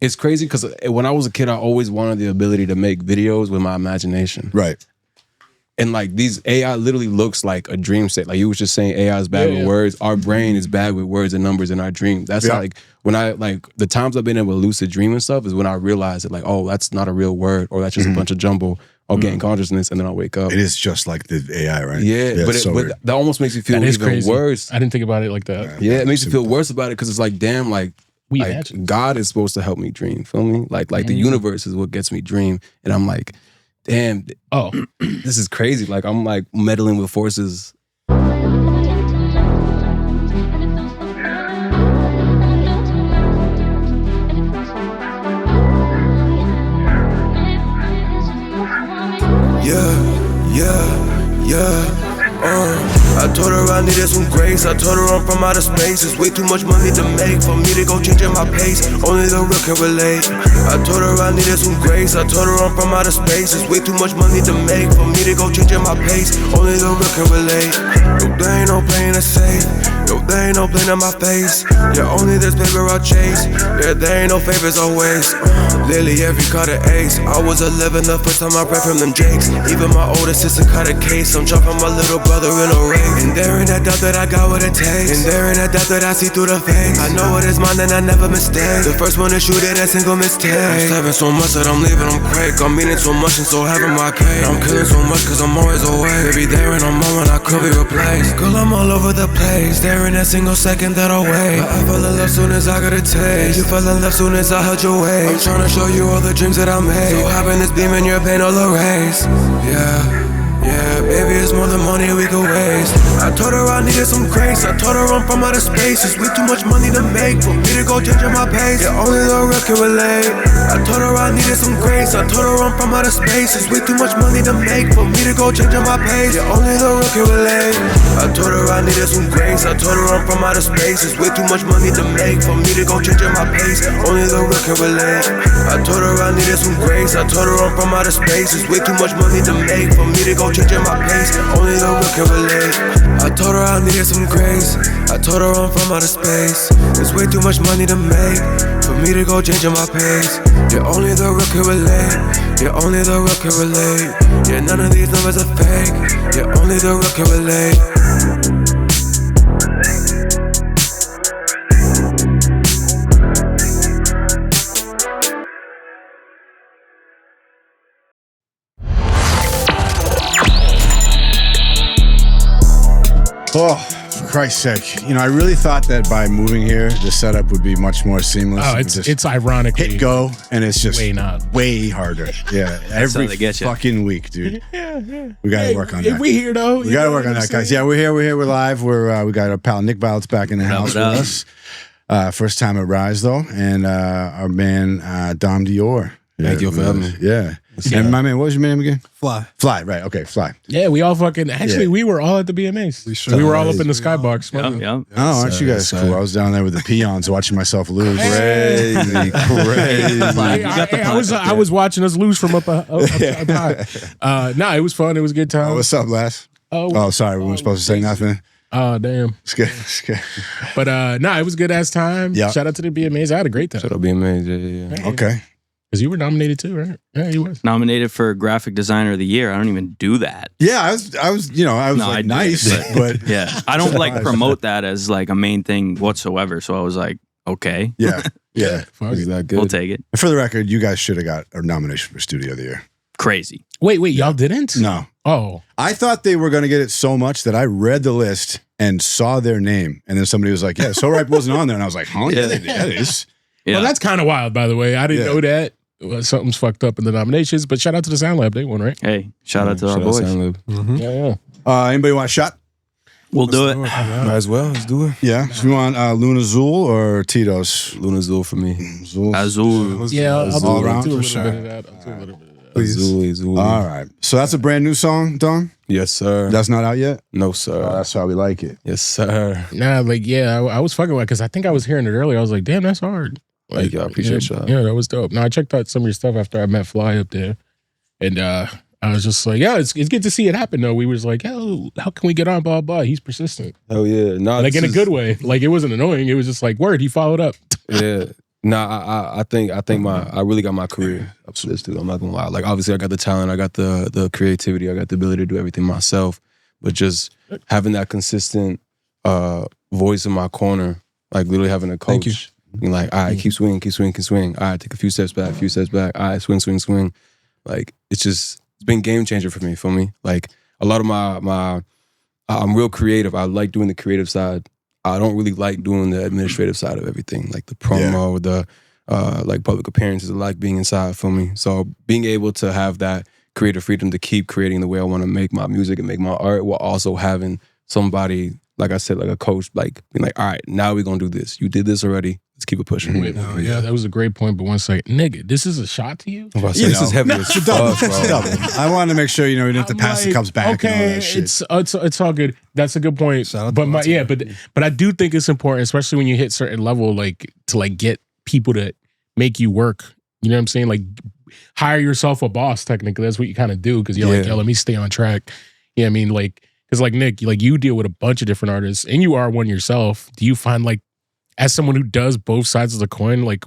It's crazy because when I was a kid, I always wanted the ability to make videos with my imagination. Right. And like these AI literally looks like a dream state. Like you was just saying AI is bad with words. Our brain is bad with words and numbers in our dream. That's how, like when I like the times I've been able to lucid dream and stuff is when I realize that like, oh, that's not a real word or that's just a bunch of jumble. I'll get in consciousness and then I'll wake up. It is just like the AI, right? Yeah, but that almost makes you feel even worse. I didn't think about it like that. Yeah, it makes you feel worse about it because it's like, damn, like imagine. God is supposed to help me dream. Feel me? Like the universe is what gets me dream, and I'm like, damn. Oh, this is crazy. Like I'm like meddling with forces. I told her I needed some grace. I told her I'm from outer space. It's way too much money to make for me to go changing my pace. Only the real can relate. I told her I needed some grace. I told her I'm from outer space. It's way too much money to make for me to go changing my pace. Only the real can relate. No, there ain't no playing it safe. No, there ain't no playing in my face. Yeah, only this paper I chase. Yeah, there ain't no favors always. Literally every card an ace. I was 11 the first time I read from them Jakes. Even my older sister caught a case. I'm dropping my little brother in a race. And there ain't that doubt that I got what it takes. And there ain't that doubt that I see through the face. I know what is mine and I never mistake. The first one to shoot it, a single mistake. I'm stabbing so much that I'm leaving them crack. I'm meaning so much and so having my cake. I'm killing so much cause I'm always away. Baby, there ain't no moment I could be replaced. Girl, I'm all over the place. There ain't a single second that I'll wait. But I fell in love soon as I got a taste. You fell in love soon as I heard your ways. I'm trying to show you all the dreams that I made. So having this beam in your pain all erase. Yeah, baby, it's more than money we could waste. I told her I needed some grace. I told her I'm from outer space. It's way too much money to make for me to go changing my pace. Yeah, only the real can relate. I told her I needed some grace. I told her I'm from outer space. It's way too much money to make for me to go changing my pace. Yeah, only the real can relate. I told her I needed some grace. I told her I'm from outer space. It's way too much money to make for me to go changing my pace. Only the real can relate. I told her I needed some grace. I told her I'm from outer space. It's way too much money to make for me to go changing my pace. Only the real can relate. I told her I needed some grace. I told her I'm from outer space. It's way too much money to make for me to go changing my pace. Yeah, only the real can relate. Yeah, only the real can relate. Yeah, none of these numbers are fake. Yeah, only the real can relate. Oh, for Christ's sake. You know, I really thought that by moving here, the setup would be much more seamless. Oh, it's ironically. Hit go, and it's just way harder. Yeah, every fucking week, dude. Yeah. We got to work on that. We here, though. We got to work on that, guys. Yeah, we're here, we're live. We got our pal Nic Violets back in the house with us. First time at Rise, though, and our man, Dom Dior. Thank you for having me. Yeah. And my man, what was your name again? Fly, right. Okay, Fly. Yeah, we all fucking... Actually, we were all at the BMAs. We were all up in the skybox. Yeah. Oh, aren't you guys cool? I was down there with the peons watching myself lose. Crazy. I was watching us lose from up high. Nah, it was fun. It was a good time. What's up, Les? Oh, sorry. We weren't supposed to say nothing. Oh, damn. It's good. But it was a good ass time. Yeah. Shout out to the BMAs. I had a great time. Shout out BMAs. Yeah. Okay. Because you were nominated too, right? Yeah, you was nominated for Graphic Designer of the Year. I don't even do that. Yeah, I was like, nice, but yeah, I don't like promote that as like a main thing whatsoever. So I was like, okay, yeah. Fuck, is that good? We'll take it. For the record, you guys should have got a nomination for Studio of the Year. Crazy. Wait, y'all didn't? No. Oh, I thought they were going to get it so much that I read the list and saw their name, and then somebody was like, "Yeah, So Ripe wasn't on there," and I was like, "Huh? Yeah, that is." Yeah. Well, that's kind of wild, by the way. I didn't know that. Well, something's fucked up in the nominations, but shout out to the Sound Lab. They won, right? Hey, shout out to our boys. Mm-hmm. Yeah. Anybody want a shot? We'll do it. Might as well. Let's do it. Yeah. So you want Luna Azul or Tito's? Luna Azul for me. Azul. Yeah, I'll do all a around little for bit sure. of that. I'll do a little bit of that. Azul. All right. So that's a brand new song, Don? Yes, sir. That's not out yet? No, sir. Oh, that's how we like it. Yes, sir. Nah, I was fucking with it because I think I was hearing it earlier. I was like, damn, that's hard. Thank you. I appreciate y'all. Yeah, that was dope. No, I checked out some of your stuff after I met Fly up there. And I was just like, yeah, it's good to see it happen, though. We was like, yo, how can we get on, blah, blah. He's persistent. Oh, yeah. No, like in a good way. Like, it wasn't annoying. It was just like, word, he followed up. Yeah. Nah, I think I really got my career up to this, dude. I'm not gonna lie. Like, obviously, I got the talent, I got the creativity, I got the ability to do everything myself. But just having that consistent voice in my corner, like literally having a coach. Thank you. Being like, all right, keep swinging. All right, take a few steps back. All right, swing. Like, it's been game changer for me. Feel me? Like, a lot of my I'm real creative. I like doing the creative side. I don't really like doing the administrative side of everything, like the promo, the like public appearances. I like being inside. Feel me? So being able to have that creative freedom to keep creating the way I want to make my music and make my art, while also having somebody, like I said, like a coach, like being like, all right, now we're gonna do this. You did this already. Let's keep it pushing. Yeah, that was a great point. But one second, nigga, this is a shot to you. This is heavy as fuck, bro. I wanted to make sure you didn't have to pass the cups back and all that shit. It's all good. That's a good point. Shout out But to but I do think it's important, especially when you hit certain level, like to like get people to make you work. You know what I'm saying? Like hire yourself a boss. Technically, that's what you kind of do because you're like, yo, let me stay on track. You know what I mean? Like, because like Nick, like you deal with a bunch of different artists, and you are one yourself. Do you find like, as someone who does both sides of the coin, like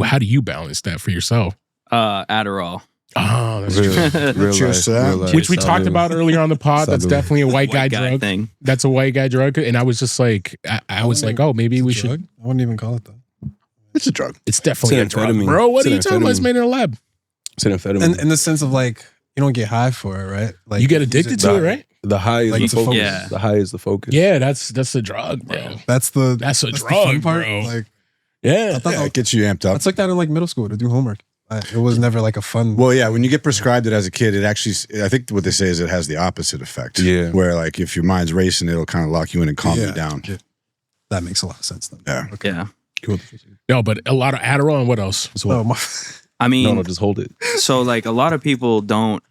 how do you balance that for yourself? Adderall. Oh, that's true. Real life. Which we talked about earlier on the pod. That's definitely a white guy drug thing. That's a white guy drug. And I was just like, I was like, oh, maybe we should. I wouldn't even call it that. It's a drug. It's definitely a It's drug, amphetamine. bro. What are you It's talking about? It's amphetamine. made in a lab. It's amphetamine. And in the sense of like, you don't get high for it, right? Like You get addicted to it, right? The high is Like, the it's a focus. focus. Yeah. The high is the focus. Yeah, that's a drug, bro. that's the That's a the drug, fun part. bro. Like Yeah. I thought Yeah, it gets you amped up. I took that in like middle school to do homework. It was never like a fun. Well, yeah, when you get prescribed it as a kid, it actually, I think what they say is it has the opposite effect. Yeah. Where like if your mind's racing, it'll kind of lock you in and calm you down. Yeah. That makes a lot of sense then. Yeah. Yeah. No, but a lot of Adderall and what else? Oh, my, I mean, No, just hold it. so like a lot of people don't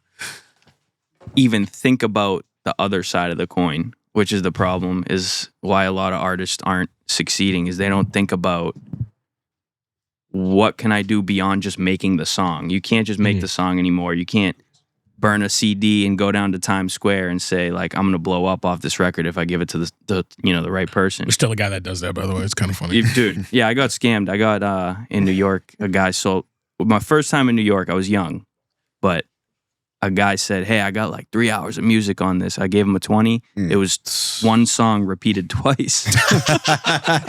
even think about the other side of the coin, which is the problem, is why a lot of artists aren't succeeding, is they don't think about what can I do beyond just making the song. You can't just make the song anymore. You can't burn a CD and go down to Times Square and say like, I'm going to blow up off this record if I give it to the right person. There's still a guy that does that, by the way. It's kind of funny. Dude, yeah, I got scammed. I got in New York, a guy sold my first time in New York. I was young, but a guy said, "Hey, I got like 3 hours of music on this." I gave him a 20. It was one song repeated twice.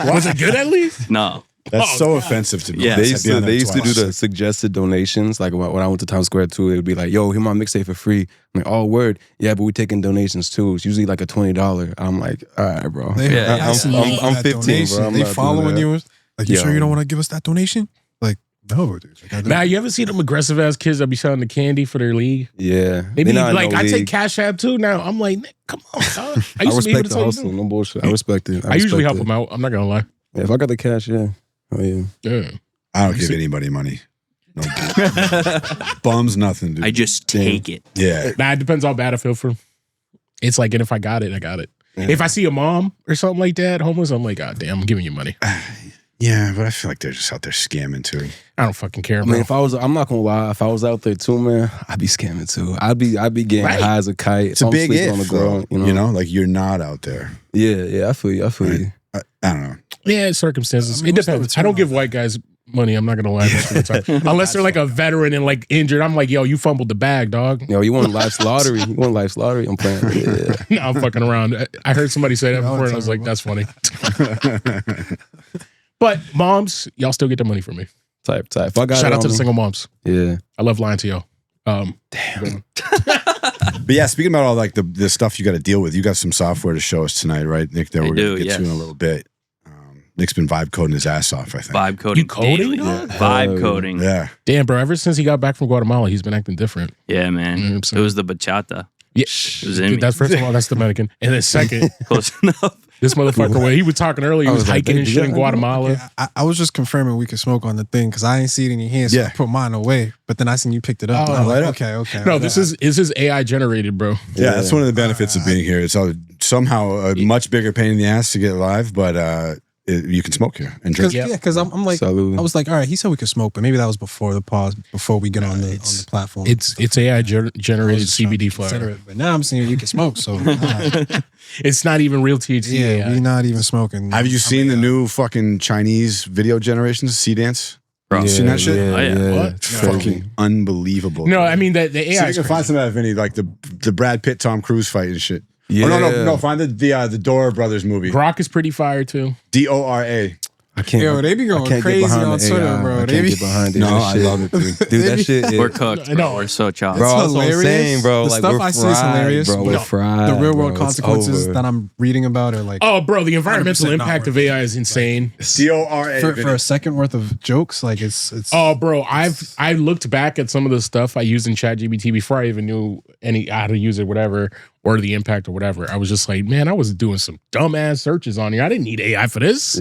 Was it good at least? No. That's so offensive to me. Yeah. They used to do the suggested donations. Like when I went to Times Square too, it would be like, yo, hear my mixtape for free. I'm like, oh, word. Yeah, but we taking donations too. It's usually like a $20. I'm like, all right, bro. I'm 15, bro. I'm they not following doing you. Like, you Yo. sure you don't want to give us that donation? Like, no, dude. Like, Nah, you ever see them aggressive ass kids that be selling the candy for their league? Yeah. Maybe They not in like no I take league. Cash App too now. I'm like, Nick, come on, dog. I used to be able respect to the tell you hustle. no. No bullshit. I respect it. I usually help respect them it. out. I'm not gonna lie. Yeah, if I got the cash, yeah. Oh yeah. Yeah. I don't give anybody money. No bums, nothing, dude. I just take it. Yeah. Nah, it depends how bad I feel for. It's like, and if I got it, I got it. Yeah. If I see a mom or something like that, homeless, I'm like, God damn, I'm giving you money. Yeah, but I feel like they're just out there scamming too. I don't fucking care, I bro. mean, I'm not gonna lie. If I was out there too, man, I'd be scamming too. I'd be getting Right. high as a kite. It's a I'm big sleeping if, on the though, ground. you know, like you're not out there. Yeah. I feel you. Right. I don't know. Yeah, circumstances. I mean, It what's the depends. I return don't give white guys money. I'm not gonna lie most of the time. Unless they're like a veteran and like injured. I'm like, yo, you fumbled the bag, dog. Yo, you want life's lottery? You want life's lottery? I'm playing. Yeah. No, I'm fucking around. I heard somebody say that Yeah, before, and I was like, that's funny. But moms, y'all still get the money from me. Type. If I got Shout it out to on the me- single moms. Yeah. I love lying to y'all. But yeah, speaking about all like the stuff you got to deal with, you got some software to show us tonight, right, Nick? That I we're going do, to get to yes. in a little bit. Nick's been vibe coding his ass off, I think. Vibe coding. You coding, daily. dog? Vibe coding. Yeah. Damn, bro. Ever since he got back from Guatemala, he's been acting different. Yeah, man. Mm, It so- was the bachata. Yeah, It was in me. that's first of all, that's Dominican, and then second, Close enough. this motherfucker. When he was talking earlier, he I was was like, hiking and baby, shit in yeah. Guatemala. Yeah, I was just confirming we could smoke on the thing because I ain't see it in your hands. So Yeah. I put mine away, but then I seen you picked it up. Oh, and I'm right like, up. okay. No, this is AI generated, bro. Yeah, that's one of the benefits of being here. It's somehow a much bigger pain in the ass to get live, but you can smoke here and drink. Because I'm like, Salud. I was like, all right, he said we could smoke, but maybe that was before the pause, before we get on the platform. It's AI generated CBD flower. But now I'm seeing you can smoke, so It's not even real THC. yeah, we're not even smoking. Have you seen the new fucking Chinese video generations, C-Dance? Bro. You seen that shit? What? It's fucking unbelievable. No, I mean the See, AI. you can find some of that, Vinny, like the Brad Pitt, Tom Cruise fight and shit. Yeah. Oh, no. Find the Dior brothers movie. Grok is pretty fire too. DORA. I can't. Yo, they be going I can't crazy get behind on the Twitter, AI. bro. I They can't be- get behind it. No, That I shit- love it, dude. dude. That shit. We're Is, cooked, bro. No. We're so chopped. bro, that's what I'm hilarious. saying, bro. The Like stuff we're I see is fried, hilarious. bro. We're No. fried. The real world bro. It's consequences over. that I'm reading about are like Oh, bro, the environmental 100% not impact of AI is insane. DORA. for a second worth of jokes. Like it's Oh, bro, I looked back at some of the stuff I used in ChatGPT before I even knew how to use it, whatever, or the impact or whatever. I was just like, man, I was doing some dumbass searches on here. I didn't need AI for this.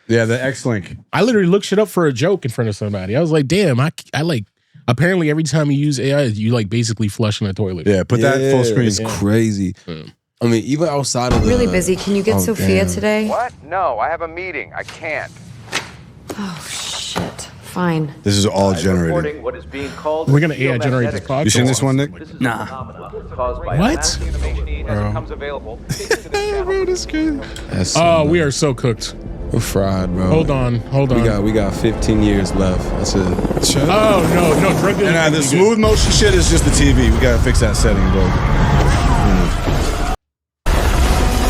Yeah, the X-Link. I literally looked shit up for a joke in front of somebody. I was like, damn, I like. Apparently, every time you use AI, you like basically flushing a toilet. Yeah, put that full screen. It's crazy. I mean, even outside of the Really busy. Can you get Sophia damn. today? What? No, I have a meeting. I can't. Oh, shit. Fine. This is all generated. Reporting what is being called We're gonna AI generate this podcast. You seen this one, Nick? Nah. caused by What? mass information as it comes available. That's Oh, we are so cooked. we're fried, bro. Hold on. We got 15 years left. That's it. Oh no, drug dealing. And the smooth motion shit is just the TV. We gotta fix that setting, bro.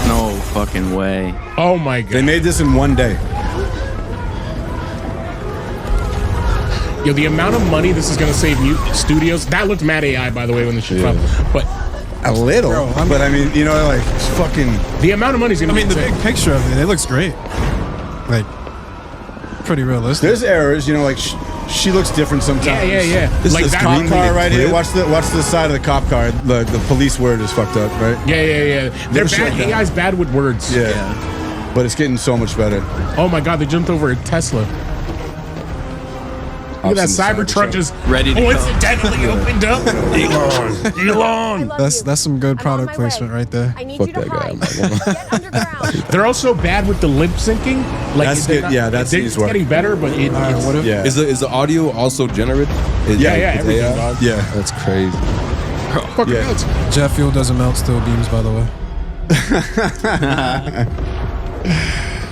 No fucking way. Oh my They god. made this in one day. Yo, the amount of money this is gonna save studios. That looked mad AI, by the way, when the shit dropped. But A little, but I mean, you know, like it's fucking. the amount of money is gonna I mean, be the insane. big picture of it looks great. Like pretty realistic. There's errors, you know, like she looks different sometimes. Yeah. This Like is that cop green car right here. clip. Watch the side of the cop car. The police word is fucked up, right? Yeah. They're shit bad. like that. AI's bad with words. Yeah. But it's getting so much better. Oh my god, they jumped over a Tesla. Look at that Cybertruck just Ready to go. coincidentally opened up. Elon. That's some good product placement right there. I need Fuck you to that guy. hide. I'm not gonna- Get underground. They're also bad with the lip syncing. Like That's they're good. Yeah, that's it's easy work. getting better, but it's What if Yeah. Is the audio also generated? yeah, It's everything. AI? Dog. Yeah. That's crazy. Fuck Yeah. it. jet fuel doesn't melt steel beams, by the way.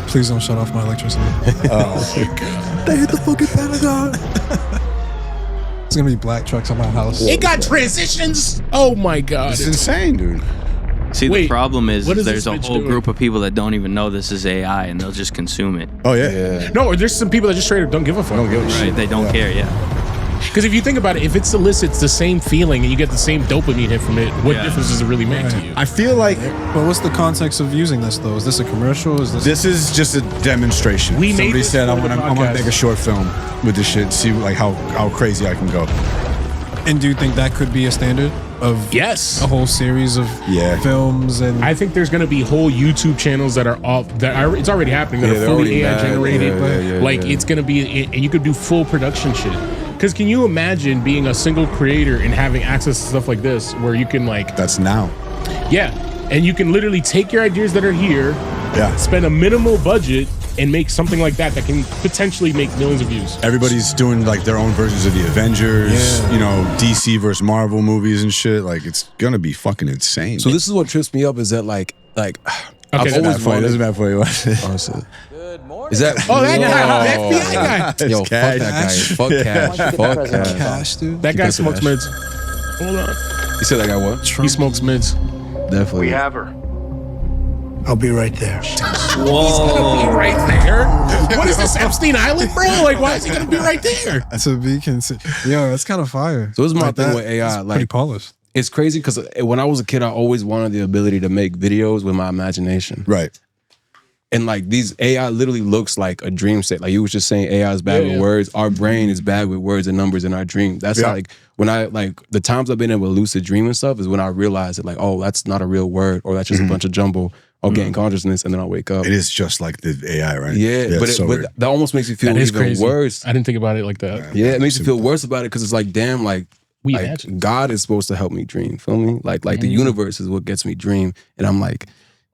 Please don't shut off my electricity. They hit the fucking Pentagon. It's gonna be black trucks on my house. It got transitions. Oh my god. It's insane, dude. See, Wait, the problem is what is there's this a bitch whole doing? group of people that don't even know this is AI and they'll just consume it. Oh yeah. No, or there's some people that just straight up don't give a fuck. Don't give a shit. Right? They don't care. Yeah. Because if you think about it, if it solicits the same feeling and you get the same dopamine hit from it, what Yeah. difference does it really make to you? I feel like But what's the context of using this though? Is this a commercial? Is this this is just a demonstration. We made Somebody this said I for the want to podcast." make a short film with this shit. See like how crazy I can go. and do you think that could be a standard of Yes. a whole series of Yeah. films and I think there's going to be whole YouTube channels that are off. It's already happening. That Yeah, are they're fully already AI mad. generated. Yeah, like it's going to be, and you could do full production shit. Because can you imagine being a single creator and having access to stuff like this, where you can like, That's now. yeah, and you can literally take your ideas that are here, Yeah. spend a minimal budget, and make something like that can potentially make millions of views. Everybody's doing like their own versions of the Avengers, you know, DC versus Marvel movies and shit. Like it's gonna be fucking insane. So this is what trips me up is that like Okay, I've that's always wanted. Doesn't matter for you. Honestly. Is that? Oh, that guy, Whoa. the FBI guy. Yo, fuck Cash. that guy. Fuck Cash. Fuck Cash. Cash, dude? That guy Because of smokes that. mids. Hold on. You said that guy what? He smokes mids. Definitely. have her. I'll be right there. He's gonna be right there. What is this, Epstein Island, bro? Like, why is he gonna be right there? To be considered. Yo, that's kind of fire. So this is my thing that, with AI. it's pretty Like, polished. it's crazy because when I was a kid, I always wanted the ability to make videos with my imagination. Right. And like these AI literally looks like a dream state. Like you was just saying, AI is bad with words. Our brain is bad with words and numbers in our dream. That's like when I like the times I've been able to lucid dream and stuff is when I realized that like, oh, that's not a real word, or that's just a bunch of jumble. I'll gain consciousness and then I'll wake up. It is just like the AI, right? Yeah, but, it's so weird. that almost makes me feel That is even crazy. worse. I didn't think about it like that. Yeah, it makes me feel worse about it because it's like, damn, like We like imagine. God is supposed to help me dream. Feel me? Like the universe is what gets me dream, and I'm like,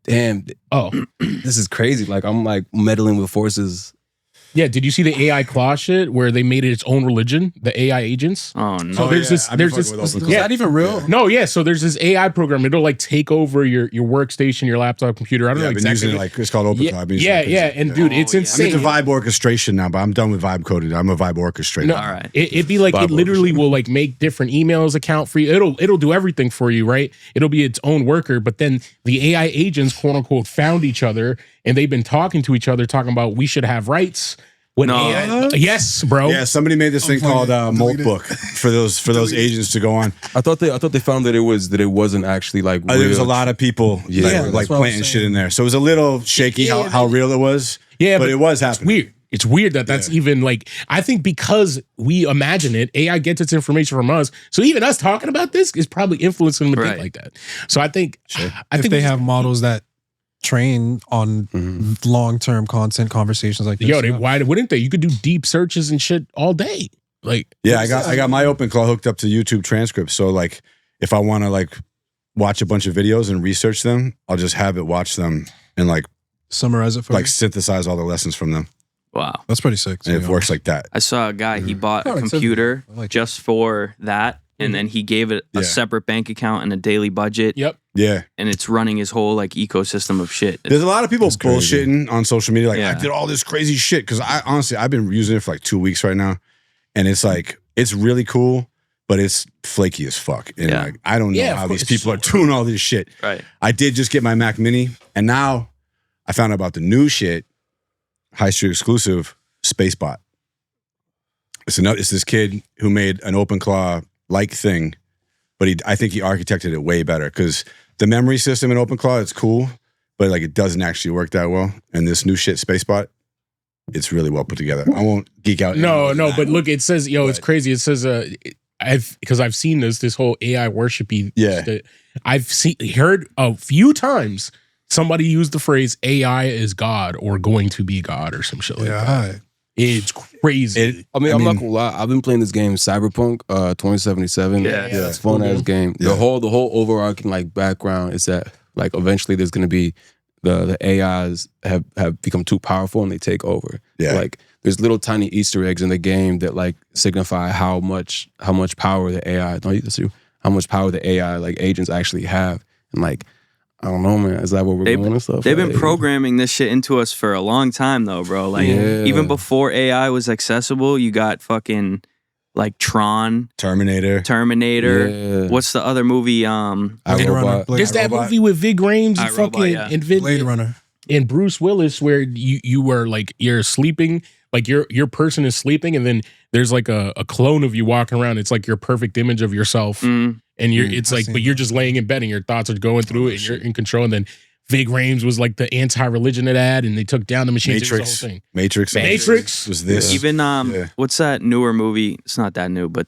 damn, Oh, this is crazy. Like I'm like meddling with forces. yeah. Did you see the AI claw shit where they made it its own religion? The AI agents. Oh no. So there's this. I've been There's fucking this. with Was Yeah. that even real? No, yeah. So there's this AI program. It'll like take over your workstation, your laptop, computer. I don't know I've been exactly. using it like it's called OpenClaw. yeah, I've been using yeah, it 'cause- yeah. And dude, it's Oh, yeah. I'm insane. into vibe orchestration now, but I'm done with vibe coding. I'm a vibe orchestrator. No, All right. It'd be like it literally will like make different emails account for you. It'll do everything for you, right? It'll be its own worker. But then the AI agents, quote unquote, found each other and they've been talking to each other, talking about we should have rights. When No. AI, yes, bro. Yeah, somebody made this thing called Molt Book for those agents to go on. I thought they found that it wasn't actually like real. There was a lot of people Yeah, that that's were like what I was planting shit saying. in there, so it was a little shaky how real it was. Yeah, but it was happening. It's weird. It's weird that that's even like, I think because we imagine it, AI gets its information from us. So even us talking about this is probably influencing them to think Right. like that. So I think, I If think they have models that train on long-term content conversations like this. yo, why wouldn't they? You could do deep searches and shit all day. Like, Yeah, I got my OpenClaw hooked up to YouTube transcripts. So like, if I want to like watch a bunch of videos and research them, I'll just have it watch them and like Summarize it for me. synthesize all the lessons from them, Wow. That's pretty sick. and it works like that. I saw a guy, he bought a Oh, it's computer I like it. just for that. And then he gave it a Yeah. separate bank account and a daily budget. yep. Yeah, And it's running his whole like ecosystem of shit. there's a lot of people crazy. bullshitting on social media. Like Yeah. I did all this crazy shit because I honestly I've been using it for like 2 weeks right now, and it's like it's really cool, but it's flaky as fuck. And Yeah. like I don't know Yeah, of how course. these people are doing all this shit. Right. I did just get my Mac Mini, and now I found out about the new shit, Highstreet exclusive, Spacebot. It's this kid who made an OpenClaw like thing, but I think he architected it way better because the memory system in OpenClaw it's cool, but like it doesn't actually work that well. And this new shit, Spacebot, it's really well put together. I won't geek out. No, anymore than no, that. but look, it says, yo, it's But- crazy. It says, I've seen this whole AI worshipy. Yeah. shit. I've heard a few times somebody use the phrase AI is God or going to be God or some shit like Yeah, that. hi. It's crazy. I'm not gonna lie. I've been playing this game Cyberpunk 2077. Yeah. It's a fun ass game. Yeah. The whole overarching like background is that like eventually there's gonna be the AIs have become too powerful and they take over. Yeah. Like there's little tiny Easter eggs in the game that like signify how much power the AI. No, that's you. How much power the AI like agents actually have, and like I don't know, man. Is that what we're doing and stuff? They've been Like, programming this shit into us for a long time, though, bro. Like, Yeah. even before AI was accessible, you got fucking like Tron, Terminator. Terminator. Yeah. What's the other movie? Blade Runner, Blade, There's that iRobot. movie with Vig Rhames and iRobot, fucking yeah. and Vig, Blade Runner. and Bruce Willis, where you were like you're sleeping, like your person is sleeping, and then there's like a clone of you walking around. It's like your perfect image of yourself, and you're it's I've like, seen but you're that. just laying in bed and your thoughts are going through it, and you're in control. And then Vig Rhames was like the anti-religion it had, and they took down the machines. It was Matrix. the whole thing. Matrix. Was this? Even Yeah. what's that newer movie? It's not that new, but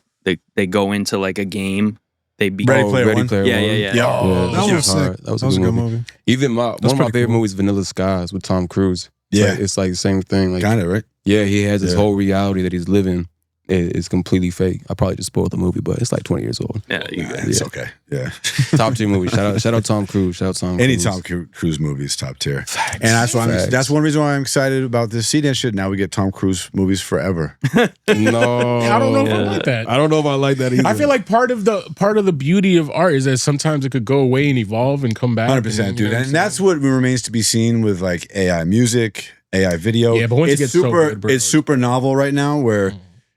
they go into like a game. They be Ready Player One? Yeah, yeah, yeah. Yeah. Oh, That shit was sick. hard. That was a good movie. Even one of my pretty favorite cool. movies, Vanilla Skies, with Tom Cruise. It's like the same thing. Like, Kind of right. yeah, he has this Yeah. whole reality that he's living. It's completely fake. I probably just spoiled the movie, but it's like 20 years old. Yeah, you Nah, good. it's Yeah. okay. Yeah. Top tier movie. Shout out Tom Cruise. Shout out Tom Any Cruise. Tom Cruise movie is top tier. Facts. And that's why Facts. that's one reason why I'm excited about this CDN shit. Now we get Tom Cruise movies forever. No, I don't know if I Yeah. like that. I don't know if I like that either. I feel like part of the beauty of art is that sometimes it could go away and evolve and come back. 100%, dude. And that's what remains to be seen with like AI music, AI video. Yeah, but once it it's gets so super good, bro, it's super novel right now where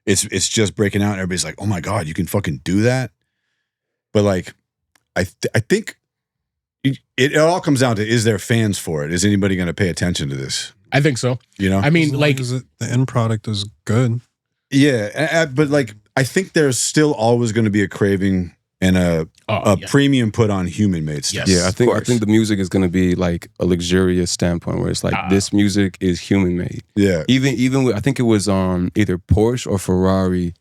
it's just breaking out and everybody's like, "Oh my god, you can fucking do that." But like I think it all comes down to, is there fans for it? Is anybody going to pay attention to this? I think so. You know? I mean, As long like, as the end product is good. Yeah, but like I think there's still always going to be a craving and a yeah. premium put on human made stuff. Yes. Yeah, I course. think the music is gonna be like a luxurious standpoint where it's like this music is human made. Yeah. Even with, I think it was either Porsche or Ferrari,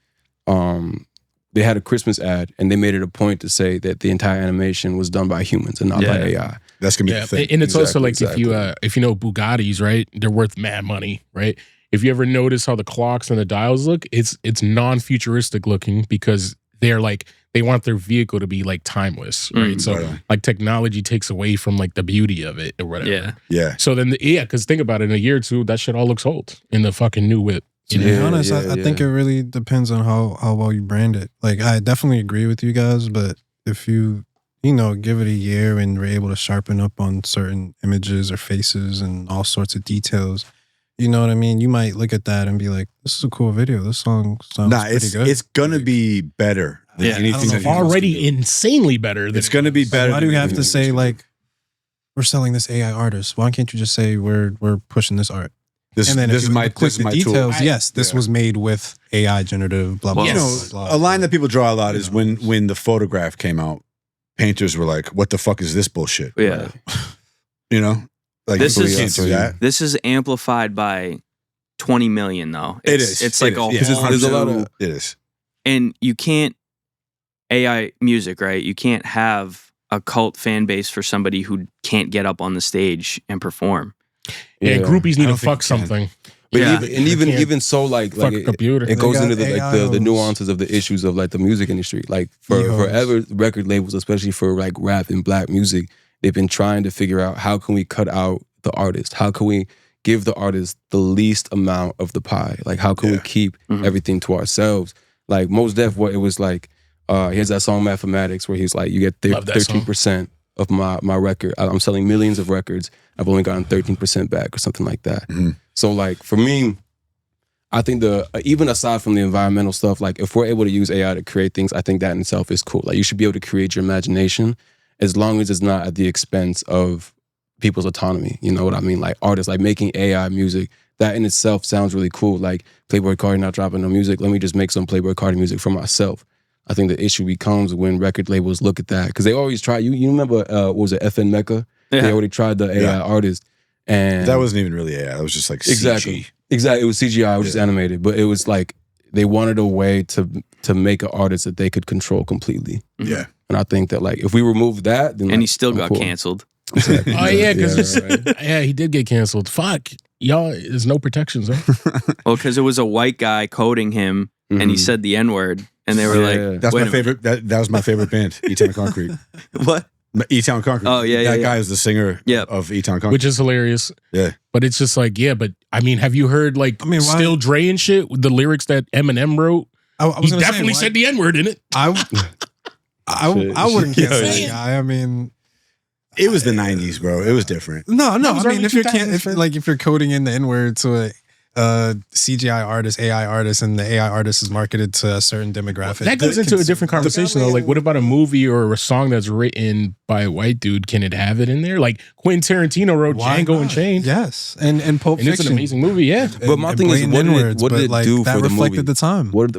they had a Christmas ad and they made it a point to say that the entire animation was done by humans and not by AI. That's gonna be yeah, the thing. and it's also like Exactly. if you know Bugattis, right? They're worth mad money, right? If you ever notice how the clocks and the dials look, it's non-futuristic looking because they're like they want their vehicle to be like timeless, right? So right on. like technology takes away from like the beauty of it or whatever. Yeah. Yeah. So then, because think about it, in a year or two, that shit all looks old in the fucking new whip. To be honest, I think it really depends on how well you brand it. Like, I definitely agree with you guys, but if you give it a year and we're able to sharpen up on certain images or faces and all sorts of details, you know what I mean? You might look at that and be like, this is a cool video. This song sounds pretty good. It's gonna be better than anything that already insanely better. Than it's gonna be better. Why do you have to say like, we're selling this AI artist? Why can't you just say we're pushing this art? This is my details. tool. Yes, this was made with AI generative blah blah. You know, blah. a line that people draw a lot is when the photograph came out, painters were like, "What the fuck is this bullshit?" Yeah. You know, like This you is- can't do that. This is amplified by 20 million though. It is. It's like a Because whole there's a lot new- of it is. and you can't AI music, right? You can't have a cult fan base for somebody who can't get up on the stage and perform. Yeah, groupies need to don't think fuck you can. something. But Yeah. even so, like Fuck a computer. it goes They into got the AI the nuances of the issues of like the music industry. Like forever, record labels, especially for like rap and black music, they've been trying to figure out how can we cut out the artist? How can we give the artist the least amount of the pie? Like how can we keep everything to ourselves? Like Mos Def, what it was like. Here's that song Mathematics where he's like, you get 13% of my record. I'm selling millions of records. I've only gotten 13% back or something like that. So like for me, I think even aside from the environmental stuff, like if we're able to use AI to create things, I think that in itself is cool. Like you should be able to create your imagination as long as it's not at the expense of people's autonomy. You know what I mean? Like artists, like making AI music, that in itself sounds really cool. Like Playboi Carti not dropping no music. Let me just make some Playboi Carti music for myself. I think the issue becomes when record labels look at that because they always try. You remember what was it FN Mecca? Yeah. They already tried the AI artist, and That wasn't even really AI. That was just like CG. Exactly. It was CGI. It was just animated, but it was like they wanted a way to make an artist that they could control completely. Yeah. And I think that like if we remove that, then And like, he still I'm got cool. canceled. Exactly. Oh yeah, because right. he did get canceled. Fuck y'all, there's no protections. Huh? Well, because it was a white guy coding him and he said the N-word. And they were like, That's wait my a favorite. That was my favorite band, E-Town Concrete. minute. What? E-Town Concrete. Oh, yeah, That yeah, guy is the singer Yep. of E-Town Concrete. Which is hilarious. Yeah. But it's just like, yeah, but I mean, have you heard like I mean, why- Still Dre and shit with the lyrics that Eminem wrote? I was He gonna say, definitely why- said the N-word in it. I wouldn't cancel yeah. that guy. I mean, It was the 90s, bro. It was different. no. I was mean, early if you're 2000s, if you're coding in the N-word to a CGI artist, AI artist, and the AI artist is marketed to a certain demographic, That goes into a different conversation though. Like, what about a movie or a song that's written by a white dude? Can it have it in there? Like Quentin Tarantino wrote Why Django not? Unchained. Yes, and Pulp And it's Fiction. an amazing movie, yeah. But my thing is, blatant what N-words, did but, it like, do that for the reflected movie? the time. What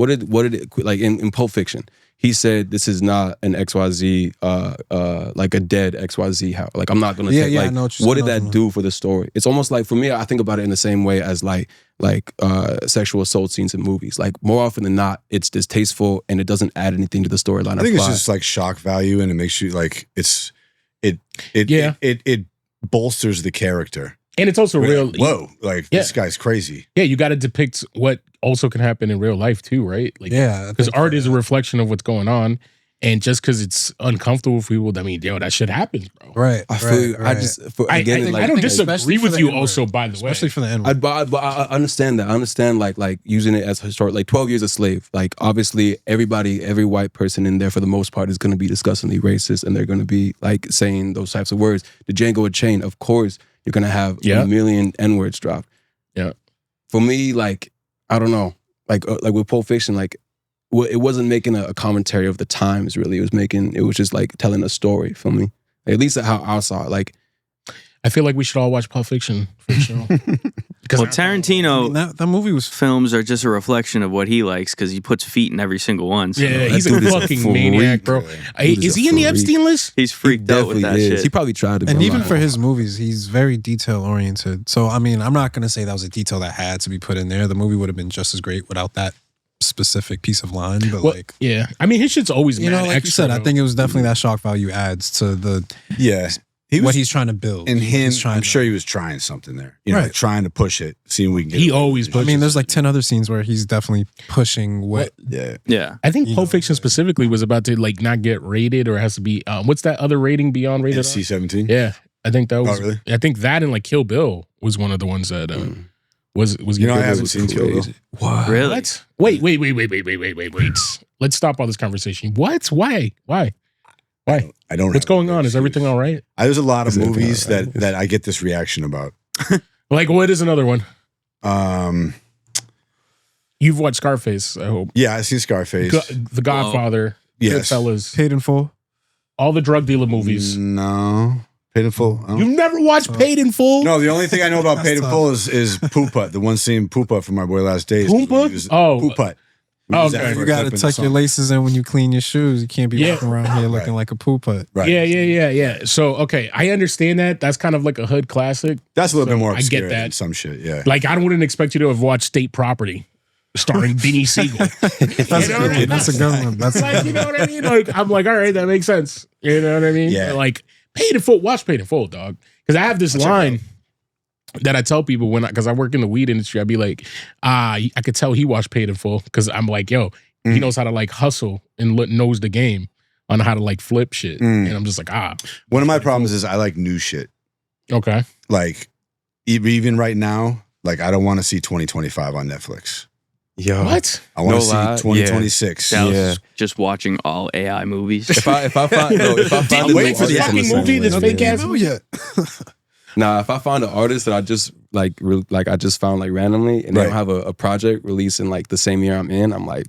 did it like in Pulp Fiction? He said this is not an XYZ like a dead XYZ house. Like I'm not gonna Yeah, take yeah, I like know what you're what did saying. that do for the story? It's almost like for me, I think about it in the same way as like sexual assault scenes in movies. Like more often than not, it's distasteful and it doesn't add anything to the storyline. I think it's just like shock value, and it makes you like it bolsters the character. And it's also real. Like, whoa, like this guy's crazy. Yeah, you got to depict what also can happen in real life too, right? Like, Yeah, I because think art is a reflection of what's going on, and just because it's uncomfortable for people, I mean, yo, that shit happens, bro. Right. I feel you. I right. just I don't disagree especially for with the you. N-word. Also, by the way, especially for the N-word. But I understand that. I understand like using it as historic, like 12 years a slave. Like obviously every white person in there for the most part is going to be disgustingly racist, and they're going to be like saying those types of words. The Django Unchained, of course, you're going to have a million N-words dropped. Yeah. For me, like I don't know, like with Pulp Fiction, like it wasn't making a commentary of the times. Really, it was just like telling a story for me. At least how I saw it. Like I feel like we should all watch Pulp Fiction for sure. Well, Tarantino that movie was films are just a reflection of what he likes because he puts feet in every single one. So Yeah, that he's a dude is a fucking freak, maniac, bro. Hey, Dude is a he in the freak. Epstein list? he's freaked out with that shit. He probably tried to. And be even like- for his movies, he's very detail oriented. So I mean, I'm not gonna say that was a detail that had to be put in there. The movie would have been just as great without that specific piece of line. But Well, like, yeah, I mean, his shit's always you mad know, like extra, you said, I though. think it was definitely that shock value adds to the. Yeah. what he's trying to build. And him, He's trying I'm to- sure he was trying something there. You know, Right. like trying to push it, seeing if we can get He it. always I pushes. mean, there's like 10 other scenes where he's definitely pushing what. Yeah. Yeah. I think you Pulp know, Fiction specifically was about to like not get rated or it has to be what's that other rating beyond rated R? NC-17. Yeah, I think that was. really? I think that and like Kill Bill was one of the ones that was. You know, I Kill Bill haven't was seen Kill Bill. Crazy. What? Really? What? Wait. Let's stop all this conversation. What? Why? I don't. What's have going it. on? Is everything all right? There's a lot of Is everything movies all right? that I get this reaction about. Like, what is another one? You've watched Scarface, I hope. Yeah, I seen Scarface. The Godfather, Yes. Goodfellas, Paid in full. all the drug dealer movies. No. Paid in Full. I don't- You've never watched Paid in Full? No, the only thing I know about Paid in tough. Full is Pooput. The one scene Pooput from My Boy Last Days. Pooput? Oh. Pooput. Oh, Use that okay. for You a got to clip in the tuck your song. laces in when you clean your shoes. You can't be Yeah. walking around here looking Right. like a poop hut. Right. Yeah. So, okay, I understand that. That's kind of like a hood classic. That's a little So, bit more I obscure get that. than some shit. Yeah. Like, I wouldn't expect you to have watched State Property starring Beanie Siegel. That's You a know what I good mean? one. That's a good one. That's Like, you know what I mean? Like, I'm like, all right, that makes sense. You know what I mean? Yeah. Like, Paid in Full, watch Paid in Full, dog. Because I have this line that I tell people because I work in the weed industry, I'd be like, I could tell he watched Paid in Full because I'm like, yo, he knows how to like hustle and knows the game on how to like flip shit. And I'm just like, One of my problems is I like new shit. okay. Like, even right now, like, I don't want to see 2025 on Netflix. Yo. What? I want No to see lie. 2026. I was Yeah. just watching all AI movies. If I find I'm a waiting new for this artist in the fucking same movie, this lane, fake yeah. ass movie. yet. Nah, if I find an artist that I just like I just found like randomly and they don't have a project released in like the same year I'm in, I'm like,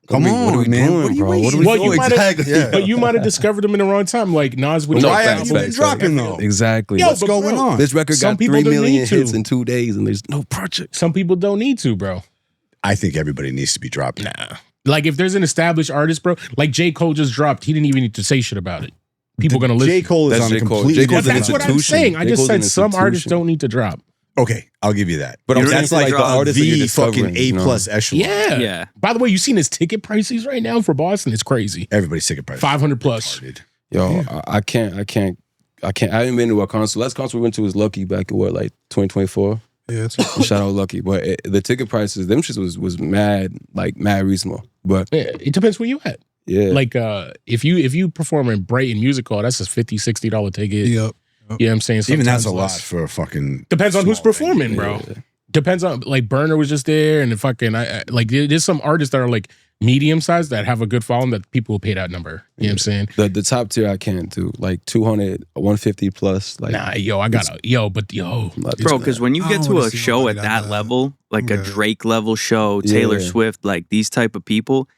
Come on, what are we man. doing, What are you bro? What are waiting we Well, doing? you might have, Exactly, yeah. but you might have discovered them in the wrong time. Like Nas would No, Why facts, haven't you been facts, dropping facts. though? Exactly. Yo, What's but going bro, on? This record Some got people 3 don't million need to. hits in 2 days and there's no project. Some people don't need to, bro. I think everybody needs to be dropping. Nah. Like if there's an established artist, bro, like J. Cole just dropped, he didn't even need to say shit about it. People gonna listen. J. Cole is That's on a J. Cole. completely J. Cole's But an that's what I'm institution. saying. I J. just Cole's an said some artists institution. don't need to drop. Okay, I'll give you that. But I'm saying that's for, like like, the artists that you're the fucking discovering, you know? A+ echelon. Yeah. Yeah. By the way, you seen his ticket prices right now for Boston? It's crazy. Everybody's sick of price. 500 plus. Yo, I can't. I haven't been to a concert. Last concert we went to was Lucky back in like 2024. Yeah, it's Shout out Lucky. But the ticket prices, them shit was mad reasonable. But Yeah, it depends where you at. yeah. Like if you perform in Brighton Music Hall, that's a $50, $60 ticket. Yep. You know what I'm saying? Even that's Sometimes a lot less. for a fucking. Depends on who's small performing, venue. bro. Depends on like Burner was just there, and the fucking I like there's some artists that are like medium sized that have a good following that people will pay that number. You know what I'm saying? The top tier I can't do. Like 200, 150 plus. Like Nah, yo, I got yo, Bro, because when you I get don't to wanna a see show nobody at like that that. level, like a Yeah. Drake level show, Taylor Yeah. Swift, like these type of people,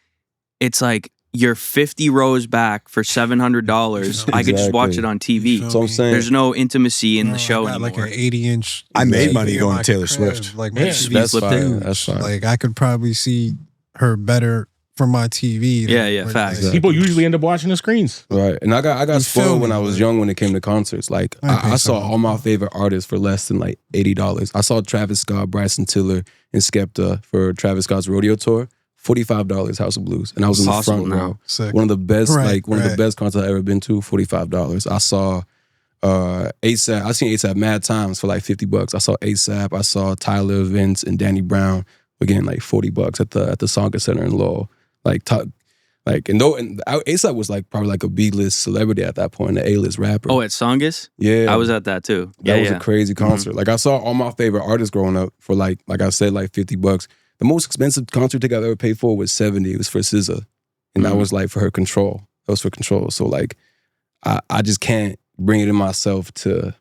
it's like you're 50 rows back for $700. I could just watch Exactly. it on TV. That's what I'm saying. There's no intimacy in Bro, the show I got anymore. like an 80-inch. I made TV money in going my to Taylor crib. Swift. Like Yeah. my TV That's is fine. huge. That's fine. Like I could probably see her better from my TV. Yeah, Like, facts. like, people usually end up watching the screens. Right. And I got You feel spoiled me, when I was like- young when it came to concerts. Like I pay I saw something. all my favorite artists for less than like $80. I saw Travis Scott, Bryson Tiller, and Skepta for Travis Scott's rodeo tour. $45 House of Blues. And I was in the Possible front now. row. Sick. One of the best, Right, one of the right. best concerts I've ever been to, $45. I saw ASAP. I seen ASAP mad times for like $50. I saw ASAP, I saw Tyler, Vince, and Danny Brown again like $40 at the Songa Center in Lowell. Like ASAP was like probably like a B-list celebrity at that point, an A-list rapper. Oh, at Songus? yeah. I was at that too. That Yeah, was yeah. a crazy concert. Like I saw all my favorite artists growing up for like I said, like $50. The most expensive concert ticket I've ever paid for was $70. It was for SZA. And that was like for her Control. That was for Control. So like I just can't bring it in myself to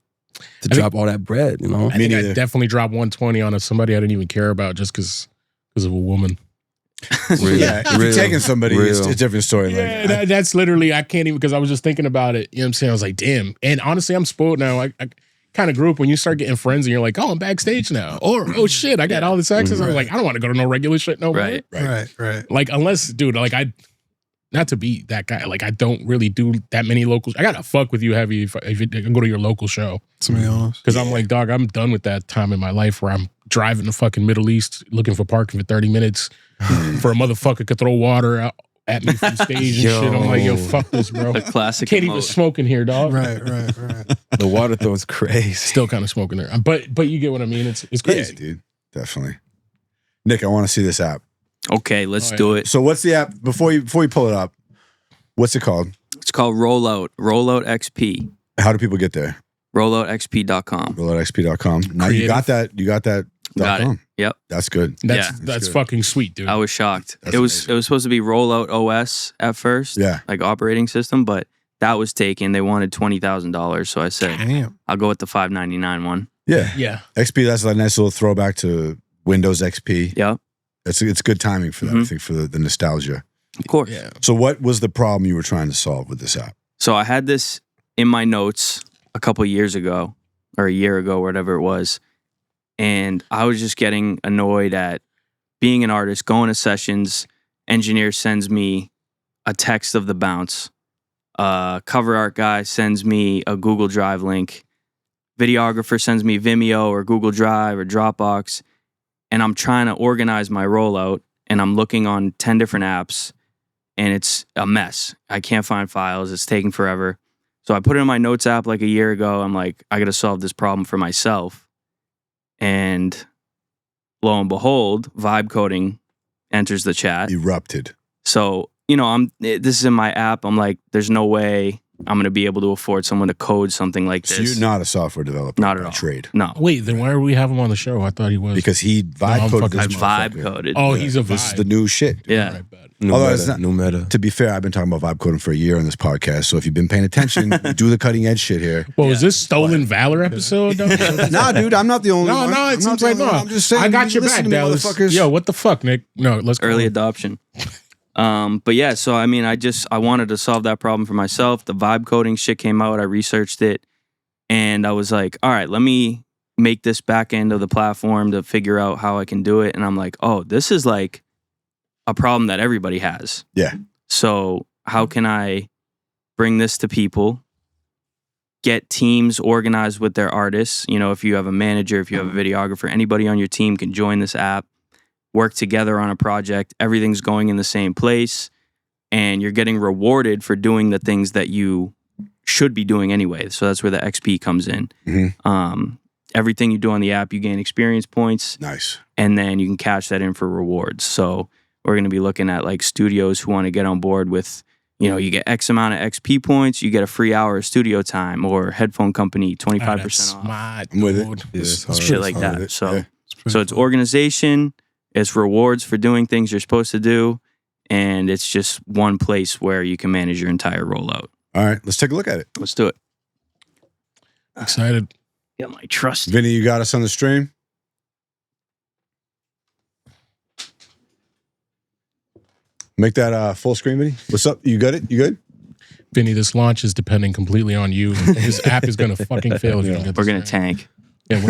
drop all that bread, you know? I think I neither. definitely dropped 120 on somebody I didn't even care about just because of a woman. Real, Yeah, if you're taking somebody, it's real. a different story. Yeah, Like, that's literally, I can't even, because I was just thinking about it. You know what I'm saying? I was like, damn. And honestly, I'm spoiled now. I kind of grew up when you start getting friends and you're like, oh, I'm backstage now. Or, oh shit, I got all this access. I'm like, I don't want to go to no regular shit no more. Right. Right. Like, unless, dude, like not to be that guy, like I don't really do that many locals. I gotta fuck with you heavy if you go to your local show. To be honest. Because I'm like, dog, I'm done with that time in my life where I'm driving the fucking Middle East looking for parking for 30 minutes for a motherfucker could throw water out at me from stage and shit. I'm like, yo, fuck this, bro. The classic. Can't even smoke in here, dog. Right. The water throw is crazy. Still kind of smoking there, but you get what I mean. It's crazy, Yeah, dude. Definitely. Nick, I want to see this app. Okay, let's do it. So what's the app before you pull it up? What's it called? It's called Rollout XP. How do people get there? RolloutXP.com. RolloutXP.com. Now you got that. You got that. Got it. Yep. That's good. That's good. fucking sweet, dude. I was shocked. That's It was supposed to be Rollout OS at first. Yeah. Like operating system, but that was taken. They wanted $20,000, so I said, Damn. I'll go with the $599 one. Yeah. Yeah. XP. That's a nice little throwback to Windows XP. Yep. It's good timing for that. I think for the nostalgia. Of course. Yeah. So what was the problem you were trying to solve with this app? So I had this in my notes a couple years ago, or a year ago, whatever it was. And I was just getting annoyed at being an artist, going to sessions. Engineer sends me a text of the bounce. Cover art guy sends me a Google Drive link. Videographer sends me Vimeo or Google Drive or Dropbox. And I'm trying to organize my rollout. And I'm looking on 10 different apps. And it's a mess. I can't find files. It's taking forever. So I put it in my notes app like a year ago. I'm like, I got to solve this problem for myself. And lo and behold, vibe coding enters the chat. Erupted. So, this is in my app. I'm like, there's no way I'm going to be able to afford someone to code something like this. So you're not a software developer. Not at by all. trade. No. Wait, then why do we have him on the show? I thought he was. Because he vibe I'm coded fucking- this I vibe motherfucker. coded. Oh, he's a vibe. This is the new shit. Yeah. Right, bad. Although it's not- New meta. To be fair, I've been talking about vibe coding for a year on this podcast. So if you've been paying attention, you do the cutting edge shit here. Well, was this Stolen Valor episode? though? Nah, dude, I'm not the only one. No, I'm it not seems the like only no. one. I'm just saying. I got your listen back, to me, Dallas. motherfuckers. Yo, what the fuck, Nick? No, let's go. Early adoption. But yeah, so I mean, I wanted to solve that problem for myself. The vibe coding shit came out. I researched it, and I was like, all right, let me make this back end of the platform to figure out how I can do it. And I'm like, oh, this is like a problem that everybody has. Yeah. So how can I bring this to people? Get teams organized with their artists. If you have a manager, if you have a videographer, anybody on your team can join this app. Work together on a project, everything's going in the same place, and you're getting rewarded for doing the things that you should be doing anyway. So that's where the XP comes in. Mm-hmm. Everything you do on the app, you gain experience points, Nice. and then you can cash that in for rewards. So we're going to be looking at like studios who want to get on board with, you get X amount of XP points, you get a free hour of studio time, or headphone company 25% off. Smart, I'm with dude. it. Yes, Shit like Solid. that. So, Yeah. so it's organization. It's rewards for doing things you're supposed to do, and it's just one place where you can manage your entire rollout. All right, let's take a look at it. Let's do it. Excited. Get my trust. Vinny, you got us on the stream? Make that full screen, Vinny. What's up? You got it? You good? Vinny, this launch is depending completely on you. This app is going to fucking fail if you don't get We're this gonna right. tank. Yeah,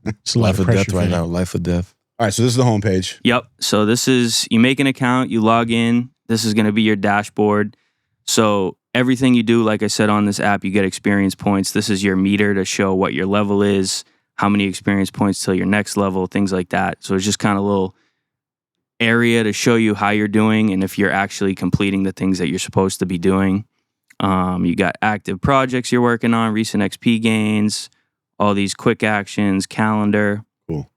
it's a lot Life of or pressure death right for now. you. Life or death. All right, so this is the homepage. Yep. So this is, you make an account, you log in. This is gonna be your dashboard. So everything you do, like I said on this app, you get experience points. This is your meter to show what your level is, how many experience points till your next level, things like that. So it's just kind of a little area to show you how you're doing and if you're actually completing the things that you're supposed to be doing. You got active projects you're working on, recent XP gains, all these quick actions, calendar. Cool.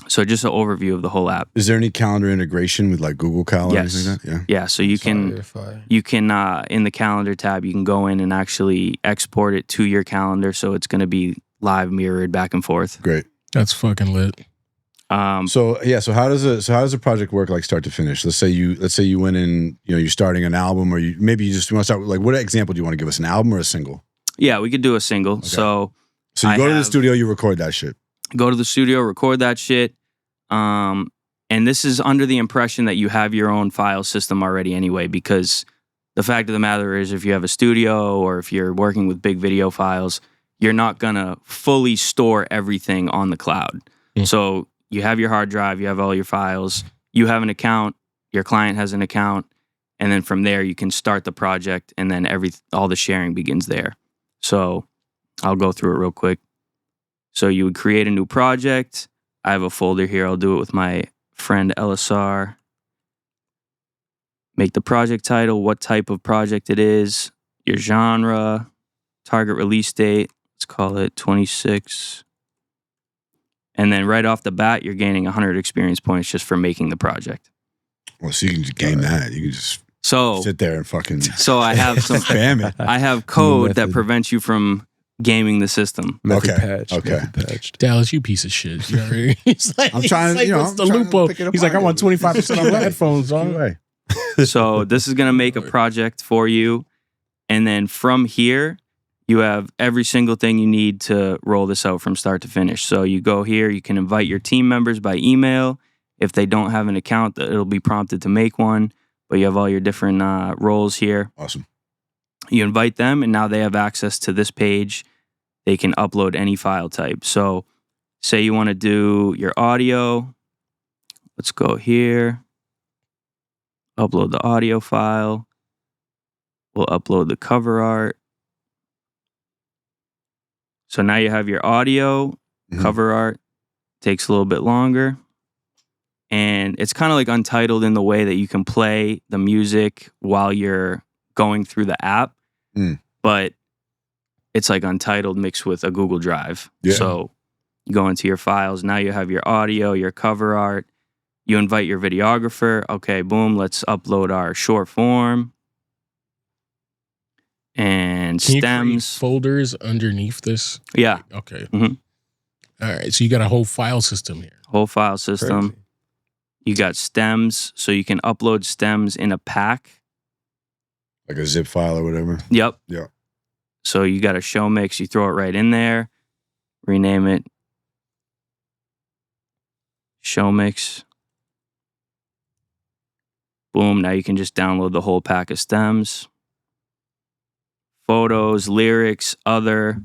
So just an overview of the whole app. Is there any calendar integration with like Google Calendar or Yes. anything like that? Yeah. Yeah, so you can in the calendar tab, you can go in and actually export it to your calendar, so it's going to be live mirrored back and forth. Great. That's fucking lit. So how does a project work like start to finish? Let's say you went in, you're starting an album, or you want to start with, like, what example do you want to give us? An album or a single? Yeah, we could do a single. So you I go to the have- studio, you record that shit. go to the studio, record that shit. And this is under the impression that you have your own file system already anyway, because the fact of the matter is, if you have a studio or if you're working with big video files, you're not going to fully store everything on the cloud. So you have your hard drive, you have all your files, you have an account, your client has an account, and then from there you can start the project, and then all the sharing begins there. So I'll go through it real quick. So you would create a new project. I have a folder here. I'll do it with my friend LSR. make the project title, what type of project it is, your genre, target release date. Let's call it 26. And then right off the bat, you're gaining 100 experience points just for making the project. Well, so you can just game that. You can just sit there and fucking So I have some spam it. I have code that prevents you from gaming the system. Method Okay. patch. Okay. Method patched. Dallas, you piece of shit. You know what I mean? He's like, I'm trying to, what's the I'm trying to loophole? pick it He's like, I apart. want 25% on my headphones, dog. Right. So this is going to make a project for you. And then from here, you have every single thing you need to roll this out from start to finish. So you go here, you can invite your team members by email. If they don't have an account, it'll be prompted to make one. But you have all your different roles here. Awesome. You invite them, and now they have access to this page. They can upload any file type. So say you want to do your audio. Let's go here. Upload the audio file. We'll upload the cover art. So now you have your audio, cover art. Takes a little bit longer. And it's kind of like Untitled in the way that you can play the music while you're going through the app. But it's like Untitled mixed with a Google Drive. Yeah. So you go into your files. Now you have your audio, your cover art. You invite your videographer. Okay, boom, let's upload our short form. And Can you create stems. folders underneath this? Yeah. Okay. Mhm. All right. So you got a whole file system here. Whole file system. Crazy. You got stems, so you can upload stems in a pack. Like a zip file or whatever. Yep. Yeah. So you got a show mix, you throw it right in there, rename it show mix. Boom, now you can just download the whole pack of stems. Photos, lyrics, other.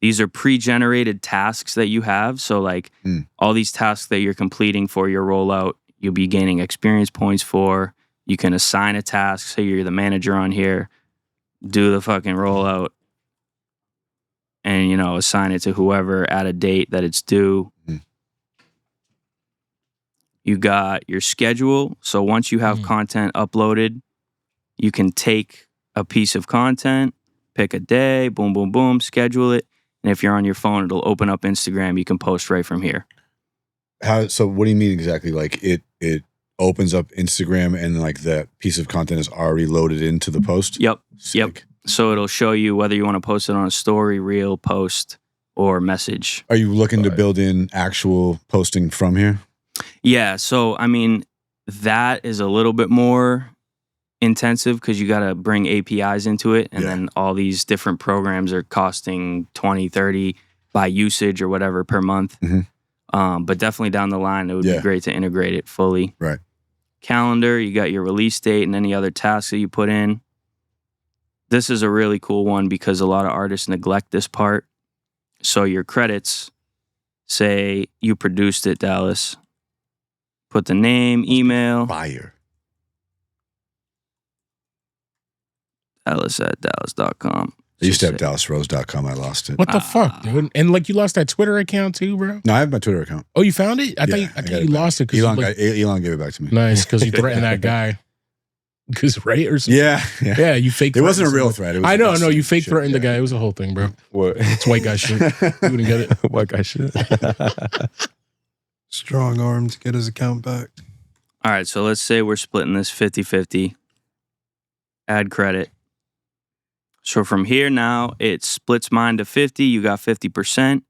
These are pre-generated tasks that you have. So like all these tasks that you're completing for your rollout, you'll be gaining experience points for. You can assign a task. Say you're the manager on here. Do the fucking rollout. And, you know, assign it to whoever at a date that it's due. You got your schedule. So once you have content uploaded, you can take a piece of content, pick a day, boom, boom, boom, schedule it. And if you're on your phone, it'll open up Instagram. You can post right from here. So what do you mean exactly? Like it opens up Instagram and like that piece of content is already loaded into the post? Yep. Sick. Yep. So it'll show you whether you want to post it on a story, reel, post, or message. Are you looking to build in actual posting from here? Yeah. So, I mean, that is a little bit more intensive because you got to bring APIs into it. And then all these different programs are costing 20, 30 by usage or whatever per month. But definitely down the line, it would be great to integrate it fully. Right. Calendar, you got your release date and any other tasks that you put in. This is a really cool one because a lot of artists neglect this part. So your credits, say you produced it, Dallas. Put the name, email. Fire. Dallas at dallas.com. I used to have DallasRose.com. I lost it. What the fuck, dude? And like you lost that Twitter account too, bro? No, I have my Twitter account. Oh, you found it? I Yeah, thought got you it back. lost it because Elon gave it back to me. nice because you threatened that guy. Because right or something. Yeah. You fake. It wasn't a threatened real someone. threat. It was I know, just no, you fake shit, threatened the yeah. guy. It was a whole thing, bro. What? It's white guy shit. You wouldn't get it. White guy shit. Strong arm to get his account back. All right, so let's say we're splitting this 50-50. Add credit. So from here now, it splits mine to 50. You got 50%.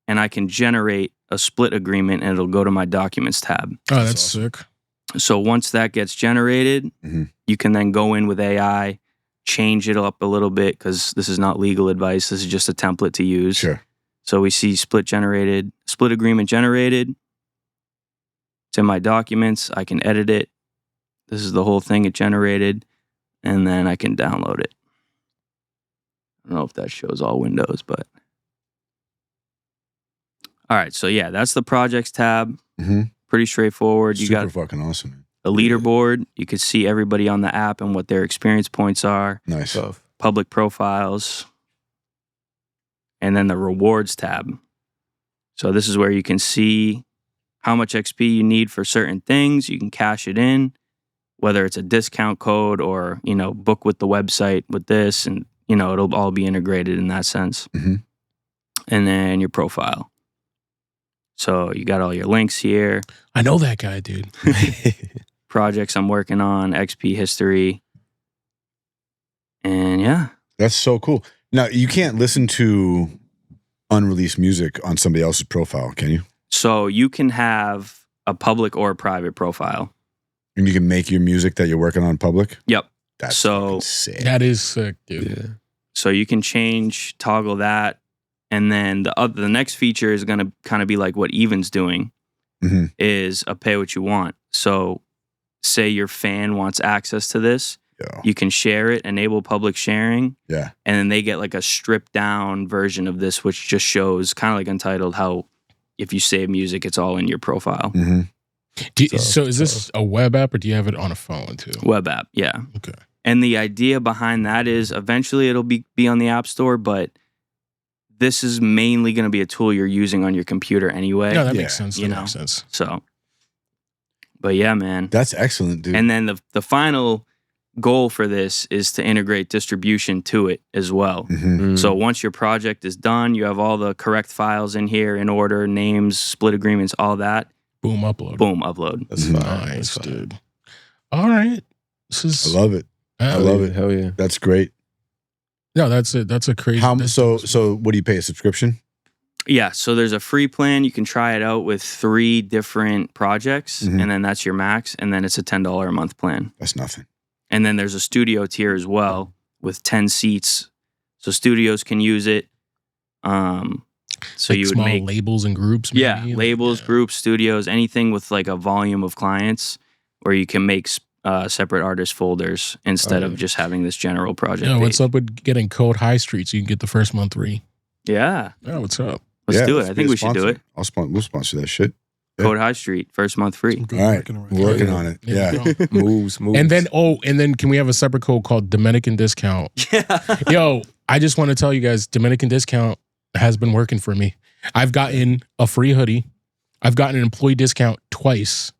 And I can generate a split agreement and it'll go to my documents tab. Oh, that's sick. So once that gets generated, you can then go in with AI, change it up a little bit because this is not legal advice. This is just a template to use. Sure. So we see split agreement generated. It's in my documents. I can edit it. This is the whole thing it generated. And then I can download it. I don't know if that shows all windows, but. All right. So yeah, that's the projects tab. Pretty straightforward. You Super got fucking awesome, man. a leaderboard. You can see everybody on the app and what their experience points are. Nice. Public profiles. And then the rewards tab. So this is where you can see how much XP you need for certain things. You can cash it in. whether it's a discount code or, book with the website with this, and, it'll all be integrated in that sense. Mm-hmm. And then your profile. So you got all your links here. I know that guy, dude. Projects I'm working on, XP history. And yeah. That's so cool. Now, you can't listen to unreleased music on somebody else's profile, can you? So you can have a public or a private profile. And you can make your music that you're working on public? Yep. That's so fucking sick. That is sick, dude. Yeah. So you can toggle that. And then the next feature is going to kind of be like what Even's doing, Mm-hmm. is a pay what you want. So say your fan wants access to this, Yeah. you can share it, enable public sharing, Yeah. and then they get like a stripped down version of this, which just shows kind of like Untitled how if you save music, it's all in your profile. Mm-hmm. So is this a web app or do you have it on a phone too? Web app, yeah. Okay. And the idea behind that is eventually it'll be on the App Store, but this is mainly going to be a tool you're using on your computer anyway. No, that Yeah. makes sense. You That know. makes sense. So, but yeah, man. That's excellent, dude. And then the final goal for this is to integrate distribution to it as well. Mm-hmm. So once your project is done, you have all the correct files in here in order, names, split agreements, all that. Boom, upload. Boom, upload. That's fine. Nice, That's fine. dude. All right. This is I love it. I love it. Hell yeah. That's great. No, that's it. That's a crazy. So what do you pay, a subscription? Yeah, so there's a free plan. You can try it out with 3 different projects, Mhm. and then that's your max, and then it's a $10 a month plan. That's nothing. And then there's a studio tier as well with 10 seats. So studios can use it. So like you would small make labels and groups. Maybe? Yeah, Like, labels, yeah. groups, studios, anything with like a volume of clients where you can make separate artist folders instead of just having this general project. Yeah, what's page. up with getting code Highstreet so you can get the first month free? Yeah, Yeah, what's up? let's Yeah, do it. let's I be think a we should do sponsor. it. We'll sponsor that shit. Yeah. Code Highstreet, first month free. Good All right. working around. We're working Yeah. on it. There Yeah. you go. Moves. And then can we have a separate code called Dominican Discount? Yeah. Yo, I just want to tell you guys, Dominican Discount has been working for me. I've gotten a free hoodie. I've gotten an employee discount twice.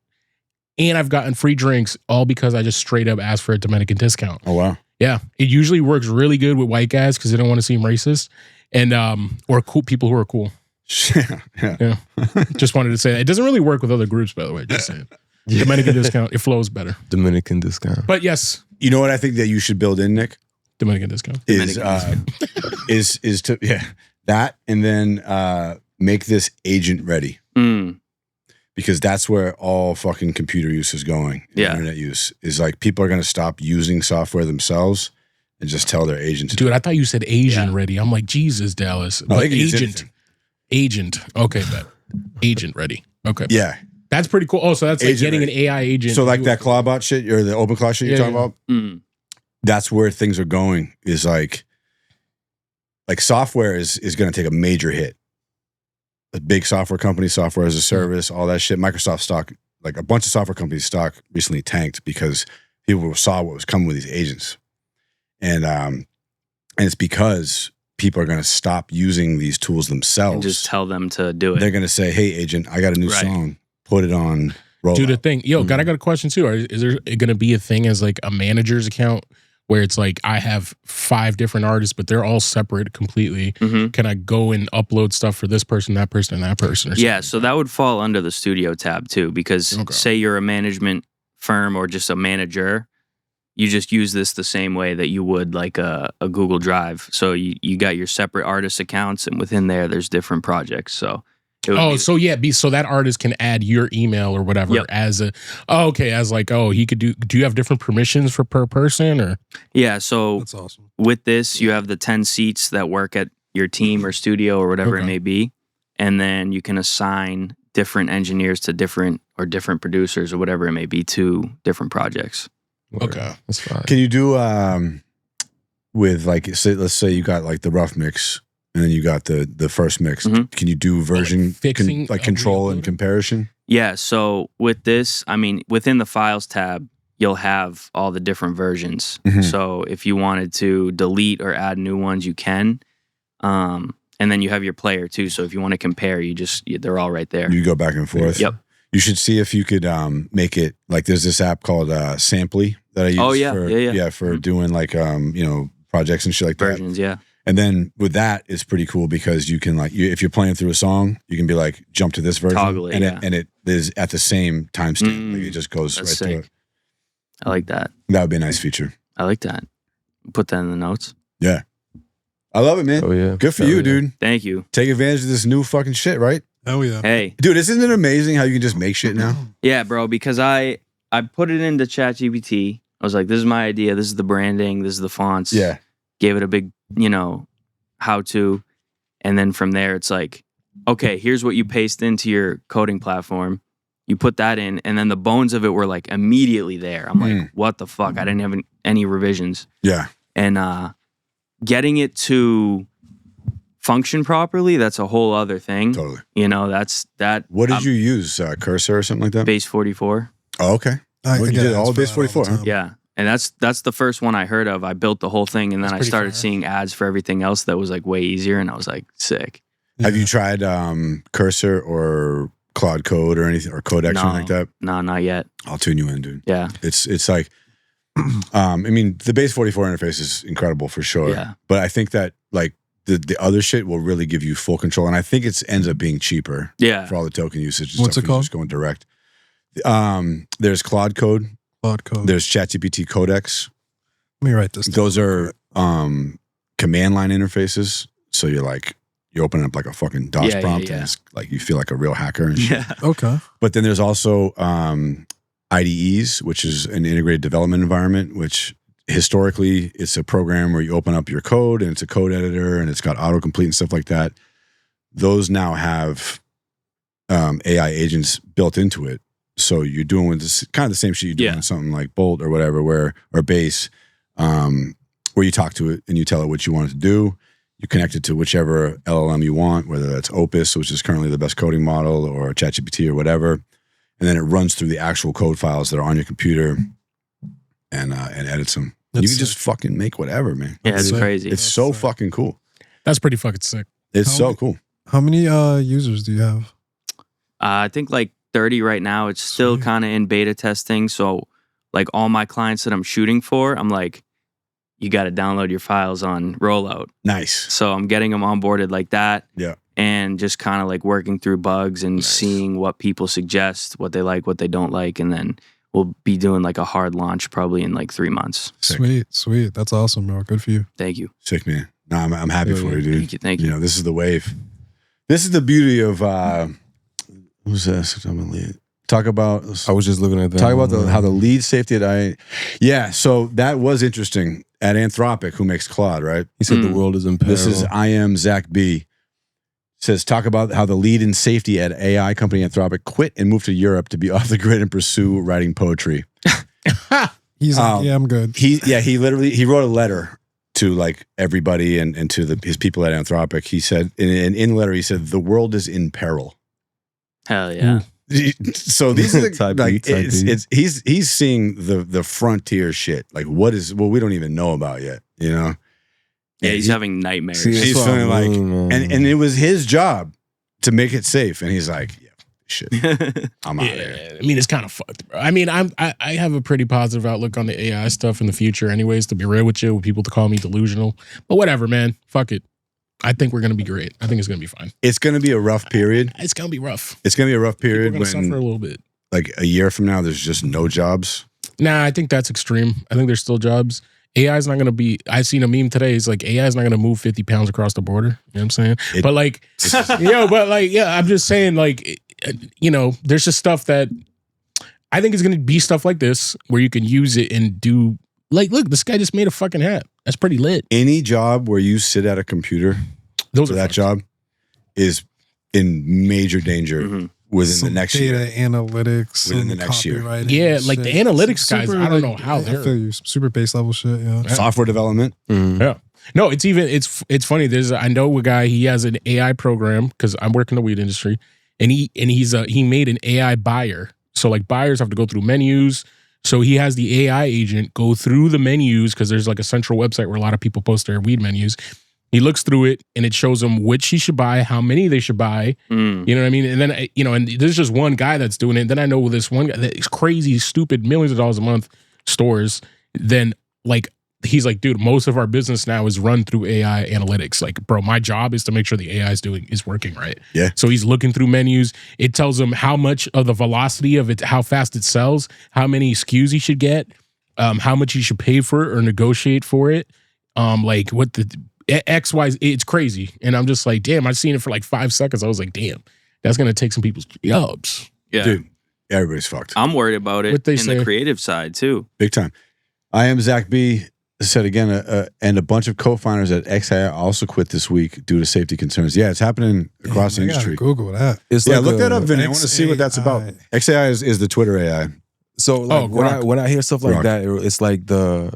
And I've gotten free drinks all because I just straight up asked for a Dominican discount. Oh, wow. Yeah. It usually works really good with white guys because they don't want to seem racist. And or cool people who are cool. Yeah. Yeah. Just wanted to say that. It doesn't really work with other groups, by the way. Just saying. Dominican discount, it flows better. Dominican discount. But yes, You know what I think that you should build in, Nick? Dominican discount. Is Dominican is to that, and then make this agent ready, because that's where all fucking computer use is going. Yeah. Internet use is like people are going to stop using software themselves and just tell their agent to do Dude, it. I thought you said Asian Yeah. ready. I'm like, Jesus, Dallas. No, But they can use agent. anything. Agent. Okay, bet. Agent ready. Okay. Yeah. That's pretty cool. Oh, so that's like Agent getting ready. an AI agent. So like to that Clawbot shit or the OpenClaw shit you're Yeah, talking yeah. about, that's where things are going. Is like software is going to take a major hit. A big software company, software as a service, all that shit. Microsoft stock, like a bunch of software companies' stock recently tanked because people saw what was coming with these agents, and it's because people are going to stop using these tools themselves. And just tell them to do it. They're going to say, "Hey, agent, I got a new Right. song. Put it on Rollout." do the thing. Yo, God, I got a question too. Is there going to be a thing as like a manager's account where it's like I have 5 different artists, but they're all separate completely? Mhm. Can I go and upload stuff for this person, that person, and that person? Or Yeah, something? so that would fall under the studio tab too, because Okay. say you're a management firm or just a manager, you just use this the same way that you would like a Google Drive. So you got your separate artist accounts, and within there's different projects. So it would be, so yeah, so that artist can add your email or whatever Yep. as a as like he could do you have different permissions for per person or yeah. So That's awesome. with this, you have the 10 seats that work at your team or studio or whatever it Okay. may be, and then you can assign different engineers to different producers or whatever it may be to different projects. Okay. That's fine. Can you do with like let's say you got like the rough mix and then you got the first mix. Mhm. Can you do version fixing like a control and reupload? comparison? Yeah, so with this, I mean, within the files tab, you'll have all the different versions. Mhm. So if you wanted to delete or add new ones, you can. And then you have your player too. So if you want to compare, they're all right there. You go back and forth. Yep. You should see if you could make it like there's this app called Samply that I use for doing like projects and shit like versions, that. And then with that, it's pretty cool because you can if you're playing through a song, you can be like jump to this version, toggle it, and it is at the same timestamp. Like it just goes right through it. I like that. That would be a nice feature. I like that. Put that in the notes. Yeah, I love it, man. Oh yeah, good for you, dude. Thank you. Take advantage of this new fucking shit, right? Oh yeah. Hey, dude, isn't it amazing how you can just make shit now? Yeah, bro. Because I put it into ChatGPT. I was like, this is my idea. This is the branding. This is the fonts. Yeah. Gave it a big, how to. And then from there, it's like, okay, here's what you paste into your coding platform. You put that in, and then the bones of it were like immediately there. I'm like, what the fuck? I didn't have any revisions. Yeah. And getting it to function properly, that's a whole other thing. Totally. That's that. What did you use? Cursor or something like that? Base 44. Oh, okay. You did all Base 44, huh? Yeah. And that's the first one I heard of. I built the whole thing, and then I started seeing ads for everything else that was like way easier, and I was like, sick. Yeah. Have you tried Cursor or Claude Code or anything, or Codex or anything like that? No, not yet. I'll tune you in, dude. Yeah. It's like, I mean, the Base 44 interface is incredible for sure. Yeah. But I think that like the other shit will really give you full control, and I think it ends up being cheaper. Yeah. For all the token usage. And What's stuff it called? Just going direct. There's Claude Code. There's ChatGPT Codex. Let me write this down. Those are command line interfaces. So you open up like a fucking DOS prompt, and it's like you feel like a real hacker and shit. Yeah. Okay. But then there's also IDEs, which is an integrated development environment, which historically it's a program where you open up your code and it's a code editor and it's got autocomplete and stuff like that. Those now have AI agents built into it. So you're doing with this kind of the same shit you do in something like Bolt or whatever, or Base, where you talk to it and you tell it what you want it to do. You connect it to whichever LLM you want, whether that's Opus, which is currently the best coding model, or ChatGPT or whatever. And then it runs through the actual code files that are on your computer and edits them. You can just fucking make whatever, man. Yeah, it's crazy. It's so fucking cool. That's pretty fucking sick. It's so cool. How many users do you have? I think like 30 right now. It's still kind of in beta testing. So like all my clients that I'm shooting for, I'm like, you got to download your files on Rollout. Nice. So I'm getting them onboarded like that. Yeah. And just kind of like working through bugs and seeing what people suggest, what they like, what they don't like. And then we'll be doing like a hard launch probably in like 3 months. Sweet. That's awesome, bro. Good for you. Thank you. Sick, man. No, I'm happy for you, dude. Thank you. This is the wave. This is the beauty of who's this? Talk about. I was just looking at that. Talk about how the lead safety at Yeah, so that was interesting at Anthropic, who makes Claude, right? He said the world is in peril. This is I am Zach B. Says talk about how the lead in safety at AI company Anthropic quit and moved to Europe to be off the grid and pursue writing poetry. He's like, yeah, I'm good. He literally wrote a letter to like everybody and to his people at Anthropic. He said in the letter, he said the world is in peril. Hell yeah. So these are he's seeing the frontier shit. Like we don't even know about yet, Yeah, he's having nightmares. He's feeling like, and it was his job to make it safe, and he's like, yeah, shit, I'm out of here. I mean, it's kind of fucked, bro. I mean, I have a pretty positive outlook on the AI stuff in the future, anyways. To be real with you, with people to call me delusional, but whatever, man. Fuck it. I think we're gonna be great. I think it's gonna be fine. It's gonna be a rough period. It's gonna be rough. It's gonna be a rough period We're gonna suffer a little bit. Like a year from now, there's just no jobs. Nah, I think that's extreme. I think there's still jobs. AI is not going to be, I've seen a meme today. It's like, AI is not going to move 50 pounds across the border. You know what I'm saying? I'm just saying, like, there's just stuff that I think is going to be stuff like this where you can use it and do, like, look, this guy just made a fucking hat. That's pretty lit. Any job where you sit at a computer, that job is in major danger within the next year. Data analytics. Within the next year. Yeah, like the analytics guys, I don't know how they're. I feel you. Super base level shit, yeah. Software development. Yeah. No, it's funny. I know a guy, he has an AI program because I'm working in the weed industry, and he made an AI buyer. So like buyers have to go through menus. So he has the AI agent go through the menus because there's like a central website where a lot of people post their weed menus. He looks through it and it shows him which he should buy, how many they should buy. You know what I mean? And then, and there's just one guy that's doing it. And then I know this one guy that's crazy, stupid, millions of dollars a month stores. Then like, he's like, dude, most of our business now is run through AI analytics. Like, bro, my job is to make sure the AI is working right. Yeah. So he's looking through menus. It tells him how much of the velocity of it, how fast it sells, how many SKUs he should get, how much he should pay for it or negotiate for it. Like what the X, Y, it's crazy. And I'm just like, damn, I've seen it for like 5 seconds. I was like, damn, that's going to take some people's jobs. Yeah. Dude, everybody's fucked. I'm worried about it What they in say. the creative side too. Big time. I am Zach B. Said again, and a bunch of co-founders at XI also quit this week due to safety concerns. Yeah, it's happening across the I gotta industry. Google that. It's Yeah, like look a- that up, Vinny. I want to see what that's about. XAI is the Twitter AI. So like Grok. when I hear stuff like Grok. that, it's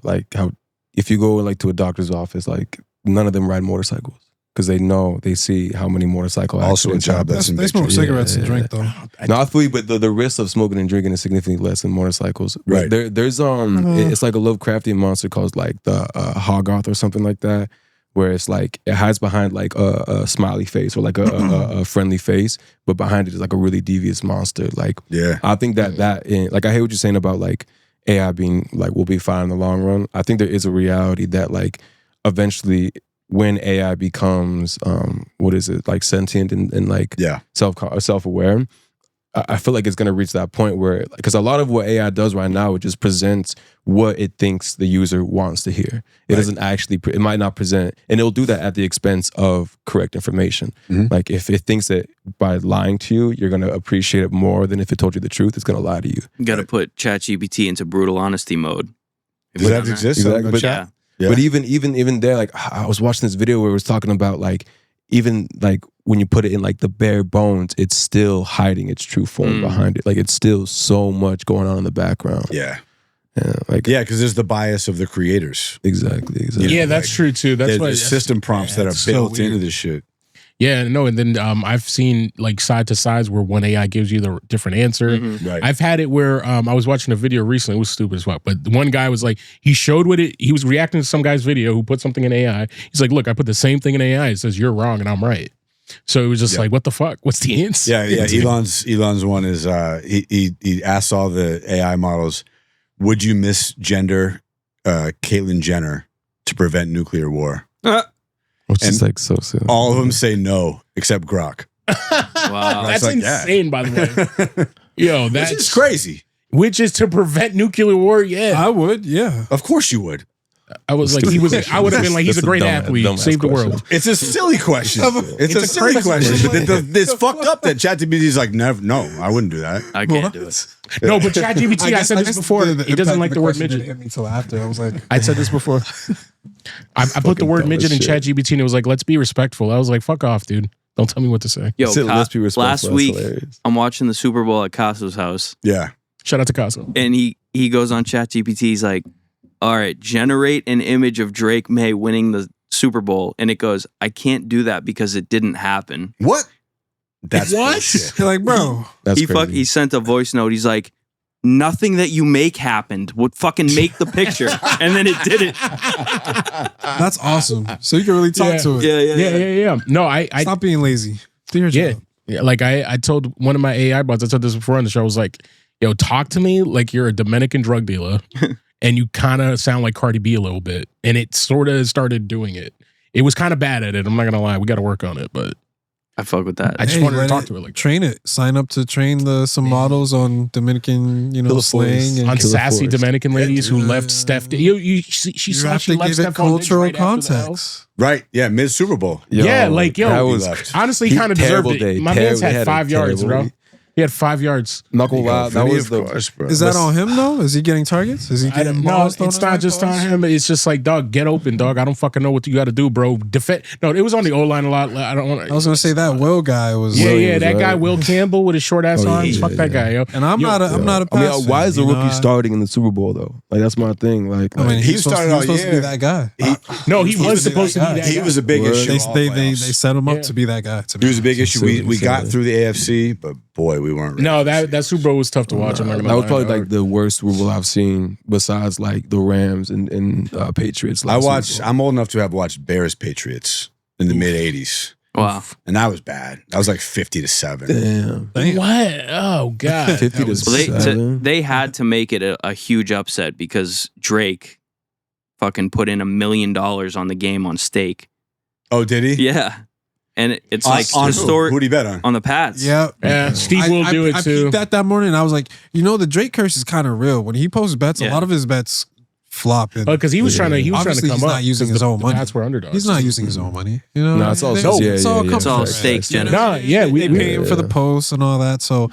like how if you go like to a doctor's office, like none of them ride motorcycles because they see how many motorcycle Also a accidents job happen. that's in They big smoke trouble. cigarettes and drink though. No, I feel you, but the risk of smoking and drinking is significantly less than motorcycles. But Right. There's it's like a Lovecraftian monster called like the Hoggoth or something like that, where it's like it hides behind like a smiley face or like a friendly face, but behind it is like a really devious monster. Like Yeah. I think that like I hear what you're saying about like AI being like will be fine in the long run. I think there is a reality that like eventually when AI becomes like sentient and like self-aware, I feel like it's gonna reach that point where, because a lot of what AI does right now, it just presents what it thinks the user wants to hear. It doesn't actually, it might not present, and it'll do that at the expense of correct information. Like if it thinks that by lying to you, you're gonna appreciate it more than if it told you the truth, it's gonna lie to you. You got to put ChatGPT into brutal honesty mode. Have Does you that done that? exist? Exactly. But- Yeah. Yeah. But even there, like I was watching this video where it was talking about like even like when you put it in like the bare bones, it's still hiding its true form behind it. Like it's still so much going on in the background. Yeah. Like Yeah, because there's the bias of the creators. exactly. Yeah, that's true too. That's There's why the system prompts that are that's so built weird. into this shit. Yeah, no, and then I've seen like side to sides where one AI gives you the different answer. Right. I've had it where I was watching a video recently. It was stupid as fuck, but one guy was like, he was reacting to some guy's video who put something in AI. He's like, look, I put the same thing in AI. It says you're wrong and I'm right. So it was just like, what the fuck? What's the answer? Yeah. Elon's one is he asks all the AI models, would you misgender Caitlyn Jenner to prevent nuclear war? Which is And like so silly. All of them say no, except Grok. Wow. That's like that. insane, by the way. Yo, that's Which is crazy. Which is to prevent nuclear war. Yeah, I would, yeah. Of course you would. I was like, I would have been like, he's a great athlete, save the world. It's a silly question. It's a silly great question. But it's fucked up that ChatGPT is like, no, I wouldn't do that. I can't do it. No, but ChatGPT, I said this before. He doesn't like the word Didn't midget. hit me till after. I was like, I said this before. I put the word dumb as midget in shit. ChatGPT and it was like, let's be respectful. I was like, fuck off, dude. Don't tell me what to say. Yo, Sit, let's be respectful. last That's week, hilarious. I'm watching the Super Bowl at Caso's house, Yeah. Shout out to Caso. and he goes on ChatGPT. He's like, all right, generate an image of Drake May winning the Super Bowl. And it goes, I can't do that because it didn't happen. What? That's What? bullshit. you're like, bro. That's He crazy. he sent a voice note. He's like, nothing that you make happened would fucking make the picture. And then it did it. That's awesome. So you can really talk Yeah. to it. Yeah. No, I Stop being lazy. Do your yeah. job. Yeah, like I told one of my AI bots, I said this before on the show, I was like, yo, talk to me like you're a Dominican drug dealer and you kind of sound like Cardi B a little bit. And it sort of started doing it. It was kind of bad at it. I'm not going to lie. We got to work on it, but I fuck with that. I just Hey, wanted to let talk to it like Train it. Sign up to train some models on Dominican, Killer slang. Force. And on Killer sassy Force. Dominican ladies who left Steph. She you saw have she to left give it Steph on Diggs cultural right after the L. context. Right. Yeah. Mid Super Bowl. Yeah, like, yo, that he was left. Honestly, kind of deserved terrible it. day. My Terrible- man's had had a 5 yards, terrible bro. week. He had 5 yards. Not gonna lie, that was the course, bro. Is that on him though? Is he getting targets? Is he I getting don't know. balls thrown It's at not him? just on him. It's just like, dog, get open, dog. I don't fucking know what you got to do, bro. Defend. No, it was on the O line a lot. I don't want. I was gonna say that Will guy was. Yeah, Williams, that guy right? Will Campbell with his short ass Oh, yeah, arms. yeah, Fuck that guy, yo. And I'm Yo, not a I pass mean, why fan, is a you rookie know? starting in the Super Bowl though? Like that's my thing. Like, I mean, He he started all supposed to be year. that guy. No, he was to be supposed to that be guy. that He guy. was a big Word. issue. They all they playoffs. set him up Yeah. to be that guy. To be He was a big honest. issue. We So got sad. through the AFC, but boy, we weren't ready. No, that Super Bowl was tough to watch. I'm not gonna That was lie, probably dog. like the worst Super Bowl I've seen, besides like the Rams and Patriots. I watched. I'm old enough to have watched Bears Patriots in the mid '80s. Wow. And that was bad. That was like 50-7. Damn. What? Oh god. 50 to Well, 7. they had to make it a huge upset because Drake fucking put in $1 million on the game on stake. Oh, did he? Yeah. And it's like on historic who'd he bet on? on the Pats. Yeah. Yeah, Steve will do it I too. peeped that morning and I was like, the Drake curse is kind of real. When he posts bets, a Yeah. lot of his bets flop. And Because he was trying to obviously come he's up. not using 'cause his own the money. Pats were underdogs. He's not using his own money. No, it's all They- yeah, it's yeah, all yeah. come It's all from stakes, Drake. Jenna. Nah, yeah, They we pay him for the posts and all that. So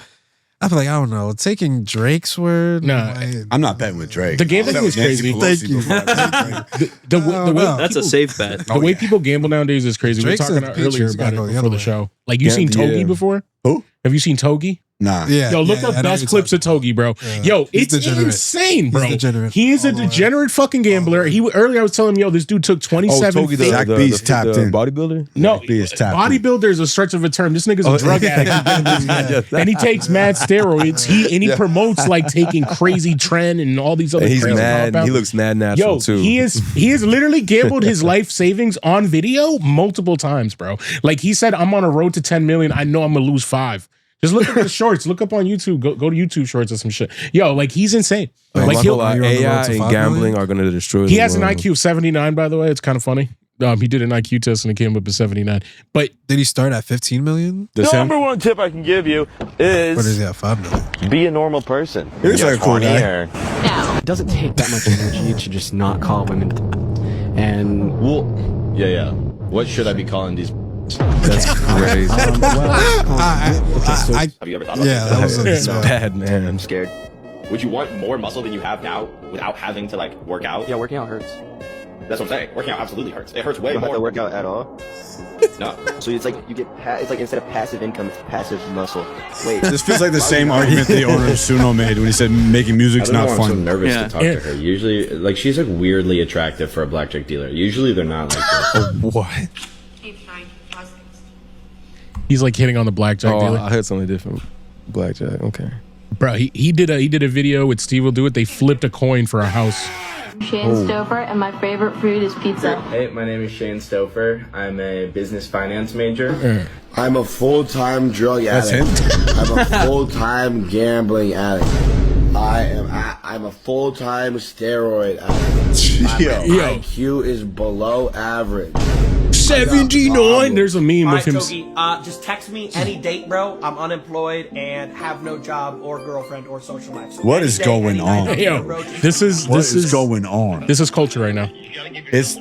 I feel like, I don't know, taking Drake's word. Nah. I'm not betting with Drake. The gambling I'll bet is with Nancy crazy. Pelosi Thank you. before I bet with Drake. the way That's a safe bet. the way people gamble nowadays is crazy. Drake we were talking said earlier Patriots about gotta go it the before other the way. show. Like, you Yeah, seen Togi yeah. before? Who? Have you seen Togi? Nah. Yeah. Yo, look yeah, up I know best what clips you're of Togi, bro. Yeah. Yo, He's it's degenerate. insane, bro. He's degenerate. He is a All the way. degenerate fucking gambler. He earlier I was telling him, yo, this dude took 27 Togi, fake. Zach B's tapped in. bodybuilder? No, B is tapped in. bodybuilder is a stretch of a term. This nigga's a drug addict, and he takes mad steroids. He promotes like taking crazy trend and all these other. And he's crazy mad. compounds. He looks mad natural Yo, too. he has literally gambled his life savings on video multiple times, bro. Like he said, I'm on a road to 10 million. I know I'm gonna lose 5. Just look at the shorts. Look up on YouTube. Go to YouTube shorts or some shit. Yo, like he's insane. I'm Like not he'll, gonna lie, You're on the road AI to and 5 gambling million? are gonna destroy. he the has an world. IQ of 79, by the way. It's kind of funny. He did an IQ test and it came up as 79. But Did he start at 15 million? The same. Number one tip I can give you Or is is he at 5 million? be a normal person. He looks You're like a cool funny guy. or- It doesn't take that much energy to just not call women. And Well, yeah. What should I be calling these? That's crazy. Have you ever thought about Yeah, that was It's bad, man. I'm scared. Would you want more muscle than you have now without having to like work out? yeah, working out hurts. That's what I'm saying. Working out absolutely hurts. It hurts way You don't have more. to work out at all. No. So it's like you get it's like instead of passive income, it's passive muscle. Wait, This feels like the same argument that the owner of Suno made when he said making music's not I'm so fun. nervous Yeah. to talk to her. Usually, like she's like weirdly attractive for a blackjack dealer. Usually, they're not like this. What? he's like hitting on the blackjack Oh, dealer. I heard something different. Blackjack. Okay. Bro, he did a video with Steve Will Do It. They flipped a coin for a house. Shane Stouffer, and my favorite food is pizza. Hey, my name is Shane Stouffer. I'm a business finance major. I'm a full-time drug That's addict. him? I'm a full-time gambling addict. I'm a full-time steroid addict. My IQ is below average. 79. There's a meme All of right, him. Togi, just text me any date, bro. I'm unemployed and have no job or girlfriend or social life. So What any is day, going any night, on? Yo, this is going on? This is culture right now. It's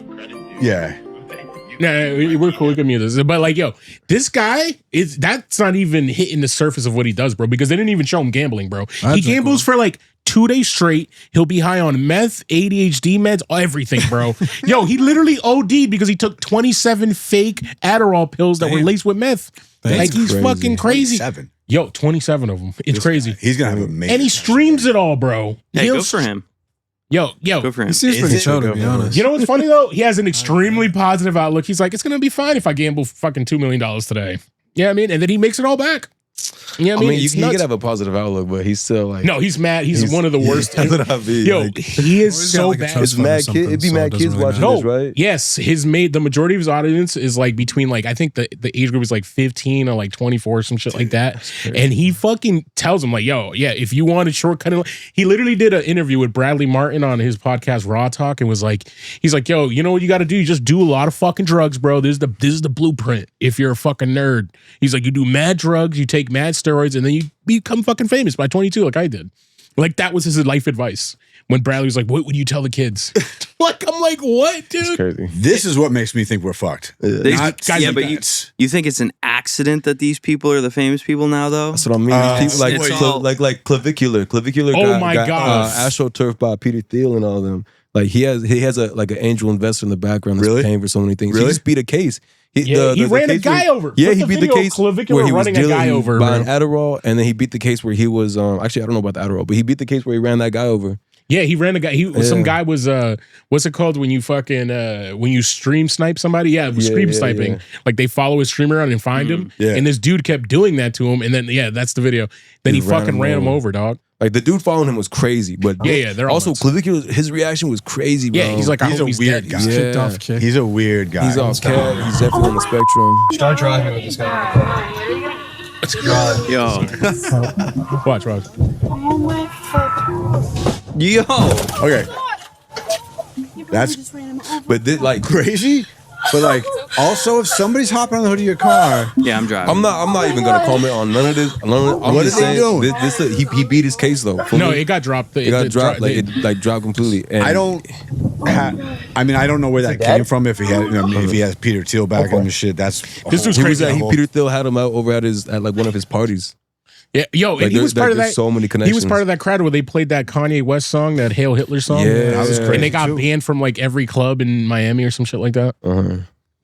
yeah. Nah, we're cool. We can mute this. But like, yo, this guy that's not even hitting the surface of what he does, bro. Because they didn't even show him gambling, bro. He gambles for like 2 days straight. He'll be high on meth, ADHD meds, everything, bro. Yo, he literally OD'd because he took 27 fake Adderall pills that were laced with meth. Like he's fucking crazy. 7. Yo, 27 of them. It's crazy. He's gonna have a amazing. And he streams it all, bro. Hey, go for him. Yo, Go for him. He seems pretty chill, to be honest. You know what's funny though? He has an extremely positive outlook. He's like, it's gonna be fine if I gamble fucking $2 million today. Yeah, I mean, and then he makes it all back. Yeah, I mean, it's he nuts. could have a positive outlook, but he's still like No, he's mad. He's one of the worst. That's what I mean. Yo, like, he is He's got so like a bad. trust it's fund or mad something, kid. It'd be so mad it kids doesn't really watching No, this, right? yes, the majority of his audience is like between like I think the age group is like 15 or like 24 or some shit like that. And he fucking tells him like, yo, yeah, if you want a shortcut, he literally did an interview with Bradley Martin on his podcast Raw Talk and was like, he's like, yo, you know what you got to do? You just do a lot of fucking drugs, bro. This is the blueprint. If you're a fucking nerd, he's like, you do mad drugs, you take mad steroids, and then you become fucking famous by 22, like I did. Like that was his life advice. When Bradley was like, "What would you tell the kids?" Like I'm like, "What, dude?" It's crazy. This is what makes me think we're fucked. They- Not guys yeah, like but that. you think it's an accident that these people are the famous people now, though? That's what I mean. These people it's like all- like clavicular. Oh my God. AstroTurf by Peter Thiel and all of them. Like he has a like an angel investor in the background that's Really? paying for so many things. Really? He just beat a case. He The ran a case guy where- over. Yeah, Put he the beat the video of case Clavicular where he was running a guy over, buying bro. Adderall, and then he beat the case where he was actually I don't know about the Adderall, but he beat the case where he ran that guy over. Yeah, he ran a guy. Some guy was what's it called when you fucking when you stream snipe somebody? Yeah, stream sniping. Yeah. Like they follow his streamer around and find him. Yeah. And this dude kept doing that to him. And then that's the video. Then he fucking ran him over, dog. Like the dude following him was crazy, but they're also Clavicular. His reaction was crazy, bro. Yeah, he's like, he's a weird guy. Kicked off kick. He's a weird guy. He's off cat. He's definitely on the spectrum. Start driving with this guy. Yo. Watch. Yo. Okay. That's but this, like crazy. But like, also, if somebody's hopping on the hood of your car, yeah, I'm driving. I'm not even gonna comment on none of this. What is he doing? He beat his case though. No, it got dropped. It got dropped. It dropped completely. And I don't know where that came from. If he had, if he has Peter Thiel back on the shit, that's this was crazy. Peter Thiel had him out over at like one of his parties. Yeah, yo, and he was part of that. So many connections. He was part of that crowd where they played that Kanye West song, that Hail Hitler song. Yeah, that was crazy. And they got banned from like every club in Miami or some shit like that.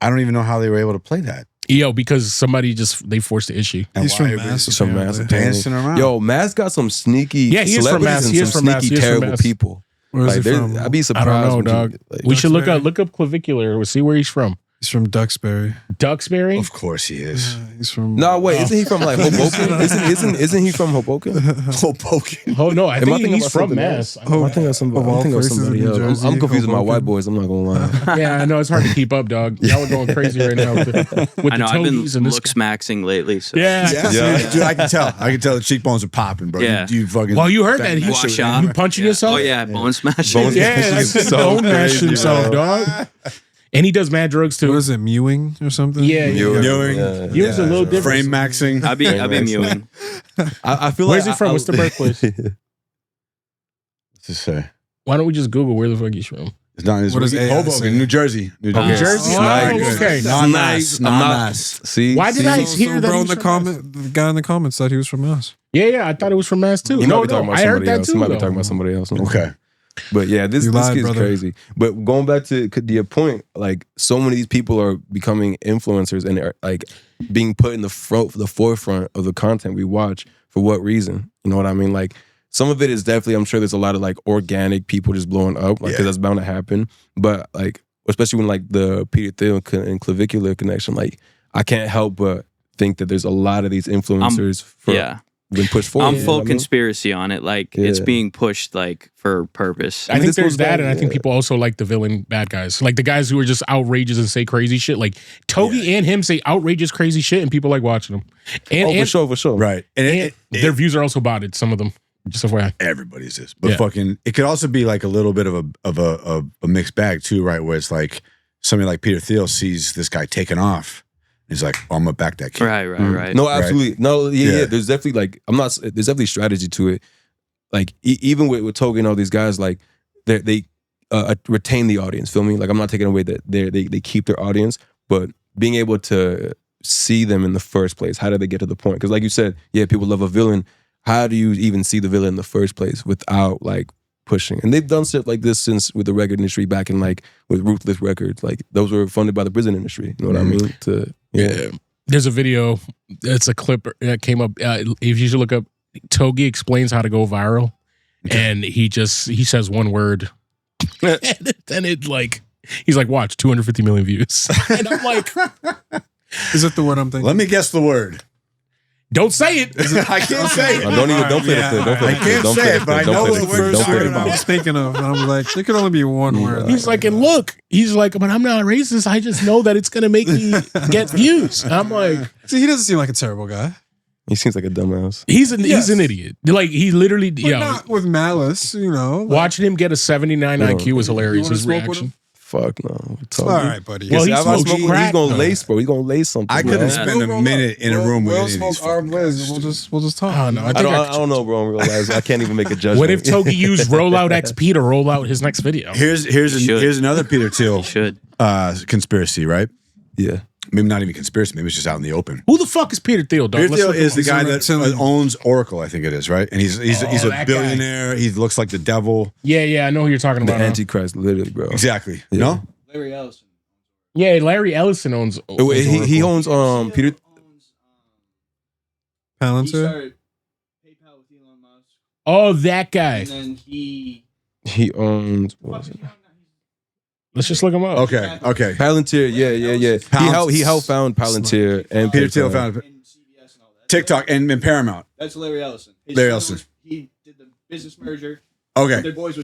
I don't even know how they were able to play that. Yo, because somebody they forced the issue. He's from Mass. Dancing around. Yo, Mass got some sneaky. Yeah, he is from Mass. He is from Mass. Terrible people. Where is he from? I'd be surprised. I don't know, dog. We should look up Clavicular. We'll see where he's from. He's from Duxbury. Duxbury? Of course he is. Yeah, he's from. No, wait, isn't he from like Hoboken? Isn't he from Hoboken? Hoboken. Oh no, I think he's from Mass. I think of somebody else. I'm confused with my white boys. I'm not gonna lie. Yeah, I know it's hard to keep up, dog. Y'all are going crazy right now with I know I've been looks maxing lately. So. Yeah. Dude, I can tell. The cheekbones are popping, bro. Yeah. You fucking. Well, you heard that he wash out. You punching yourself? Oh yeah, bone smashing. Yeah, bone mash himself, dog. And he does mad drugs too. What is it, mewing or something? Yeah, mewing. Mewing's a little different. Frame maxing. I'll be mewing. I feel Where's he from? What's the birthplace? What's it say? Why don't we just Google where the fuck he's from? It's not. It's Hoboken, New Jersey. New Jersey. Oh, okay. Nice. See, why did I hear that? Bro, the guy in the comments said he was from Mass. Yeah, I thought it was from Mass too. He might be talking about I heard somebody that else. too. He might be talking about somebody else. Okay. But yeah, this kid's crazy. But going back to your point, like so many of these people are becoming influencers and are like being put in the forefront of the content we watch. For what reason? You know what I mean? Like some of it is definitely, I'm sure there's a lot of like organic people just blowing up, like because that's bound to happen. But like, especially when like the Peter Thiel and Clavicular connection, like I can't help but think that there's a lot of these influencers been pushed forward. I'm full conspiracy on it. Like it's being pushed like for purpose. I think there's that, and I think people also like the villain bad guys, like the guys who are just outrageous and say crazy shit. Like Toby and him say outrageous crazy shit, and people like watching them. And for sure, right. And their views are also botted. Some of them, just FYI. Everybody's this, but fucking, it could also be like a little bit of a mixed bag too, right? Where it's like somebody like Peter Thiel sees this guy taking off. He's like, I'm gonna back that kid. Right. No, absolutely. No, yeah. There's definitely like, there's definitely strategy to it. Like even with Togi and all these guys, like they retain the audience. Feel me? Like I'm not taking away that they keep their audience, but being able to see them in the first place. How do they get to the point? Because like you said, people love a villain. How do you even see the villain in the first place without like pushing? And they've done stuff like this since with the record industry back in like with Ruthless Records. Like those were funded by the prison industry. You know what I mean? There's a video. It's a clip that came up. If you should look up, Togi explains how to go viral, and he says one word, and then it like he's like, watch 250 million views, and I'm like, is it the word I'm thinking? Let me guess the word. Don't say it. I can't say it. Don't play the clip. Don't play I can't say it, but I know what the first word I was thinking of. And I was like, there could only be one word. He's like, and look, he's like, but I'm not racist. I just know that it's gonna make me get views. And I'm like, see, he doesn't seem like a terrible guy. He seems like a dumbass. He's an idiot. Like he literally, not with malice, you know. Watching him get a 79 IQ was hilarious. His reaction. Fuck no. All right, buddy. Well, he's gonna lace, bro. He's gonna lace something. I couldn't spend a minute in a room with any of these We'll just talk. Oh, no, I don't know, bro. In real life, I can't even make a judgment. What if Togi used Rollout XP to roll out his next video? Here's another Peter Thiel conspiracy, right? Yeah. Maybe not even conspiracy. Maybe it's just out in the open. Who the fuck is Peter Thiel, dog? Peter Thiel is the guy that owns Oracle, I think it is, right? And he's a billionaire. He looks like the devil. Yeah, I know who you're talking about. The Antichrist, literally, bro. Exactly. Yeah. No? Larry Ellison. Yeah, Larry Ellison owns. He owns Peter. Palantir. He started PayPal with Elon Musk. Oh, that guy. And then he He owns. What was it? Let's just look him up. Okay. Palantir, yeah. He helped found Palantir and Peter Thiel found TikTok and Paramount. That's Larry Ellison. Larry Ellison. He did the business merger. Okay. Their boys were.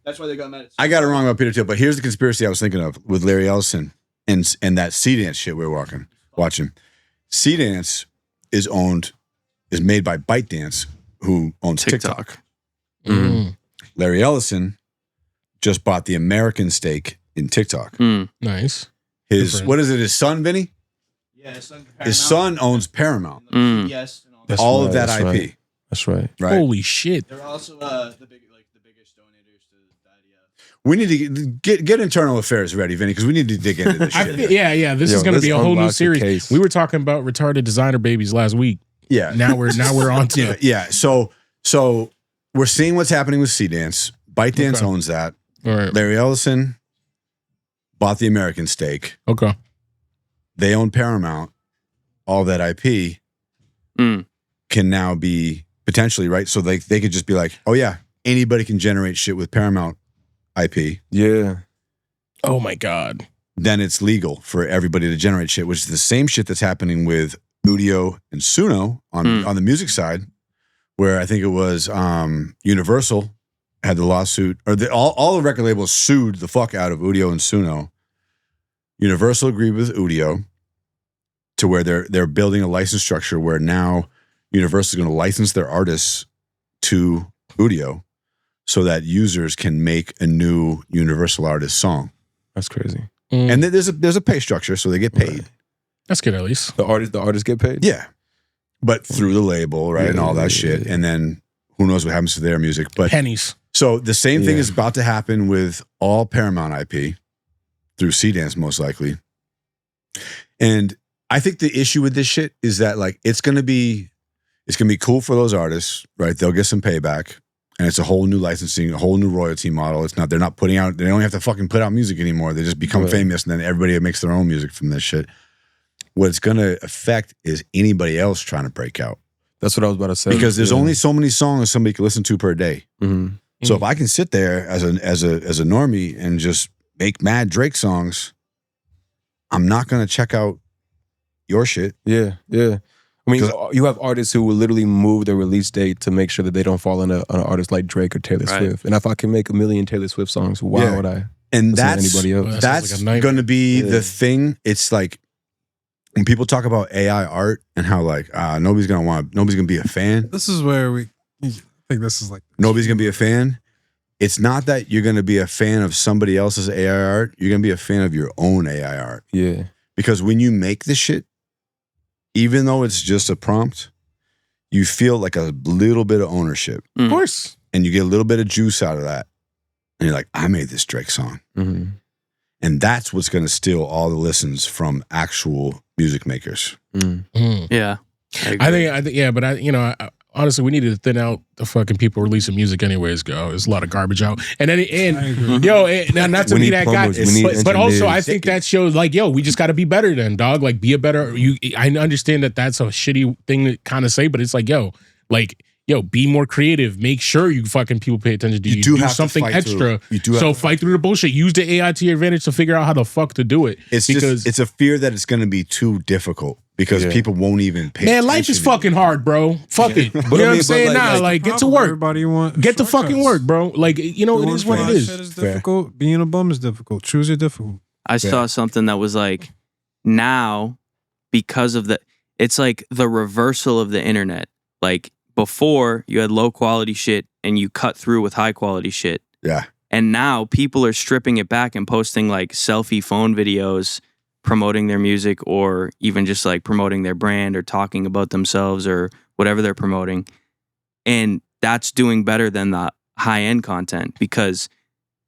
That's why they got mad at. I got it wrong about Peter Thiel, but here's the conspiracy I was thinking of with Larry Ellison and that C-Dance shit we were watching. C-Dance is made by ByteDance, who owns TikTok. Larry Ellison just bought the American stake in TikTok. Nice. What is it? His son, Vinny? Yeah, his son owns Paramount. Yes. All of that IP. Right. That's right. Holy shit. They're also the biggest donators to that. We need to get internal affairs ready, Vinny, because we need to dig into this shit. Yeah. This is going to be a whole new series. We were talking about retarded designer babies last week. Yeah. Now we're on to it. Yeah. So we're seeing what's happening with C-Dance. ByteDance owns that. All right. Larry Ellison bought the American stake. Okay. They own Paramount. All that IP can now be potentially, right? So they could just be like, oh yeah, anybody can generate shit with Paramount IP. Yeah. Oh my God. Then it's legal for everybody to generate shit, which is the same shit that's happening with Udio and Suno on the music side, where I think it was Universal had the lawsuit, or all the record labels sued the fuck out of Udio and Suno. Universal agreed with Udio to where they're building a license structure where now Universal is going to license their artists to Udio so that users can make a new Universal artist song. That's crazy. And there's a pay structure, so they get paid. Right. That's good, at least. The artists get paid? Yeah. But through the label, right? And all that shit. And then who knows what happens to their music. But pennies. So the same thing is about to happen with all Paramount IP through C-Dance, most likely. And I think the issue with this shit is that like it's gonna be cool for those artists, right? They'll get some payback. And it's a whole new licensing, a whole new royalty model. They're not putting out, they don't have to fucking put out music anymore. They just become famous and then everybody makes their own music from this shit. What it's going to affect is anybody else trying to break out. That's what I was about to say. Because there's only so many songs somebody can listen to per day. So if I can sit there as a normie and just make mad Drake songs, I'm not going to check out your shit. Yeah. I mean, you have artists who will literally move their release date to make sure that they don't fall on an artist like Drake or Taylor Swift. And if I can make a million Taylor Swift songs, why would I? And that's anybody else? That's going to be the thing. It's like when people talk about AI art and how like nobody's gonna be a fan. This is where I think this is like nobody's gonna be a fan. It's not that you're gonna be a fan of somebody else's AI art. You're gonna be a fan of your own AI art. Yeah. Because when you make this shit, even though it's just a prompt, you feel like a little bit of ownership. Of course. And you get a little bit of juice out of that. And you're like, I made this Drake song. And that's what's going to steal all the listens from actual music makers. Yeah. I think, yeah, but honestly, we need to thin out the fucking people releasing music anyways, there's a lot of garbage out. And not to be that guy, but also I think that shows like, we just got to be better then, dog. Like be a better, I understand that that's a shitty thing to kind of say, but it's like, be more creative. Make sure you fucking people pay attention to you. Do something extra. Fight through the bullshit. Use the AI to your advantage to figure out how the fuck to do it. It's a fear that it's going to be too difficult because people won't even pay attention. Life is fucking hard, bro. Fuck it. You know what I'm saying? Get to work. Get to fucking work, bro. Like, it is what it is. Shit is difficult. Being a bum is difficult. Choose your difficult. I saw something that was like, now, because of it's like the reversal of the internet. Like, before, you had low quality shit and you cut through with high quality shit. Yeah. And now people are stripping it back and posting like selfie phone videos promoting their music or even just like promoting their brand or talking about themselves or whatever they're promoting. And that's doing better than the high-end content because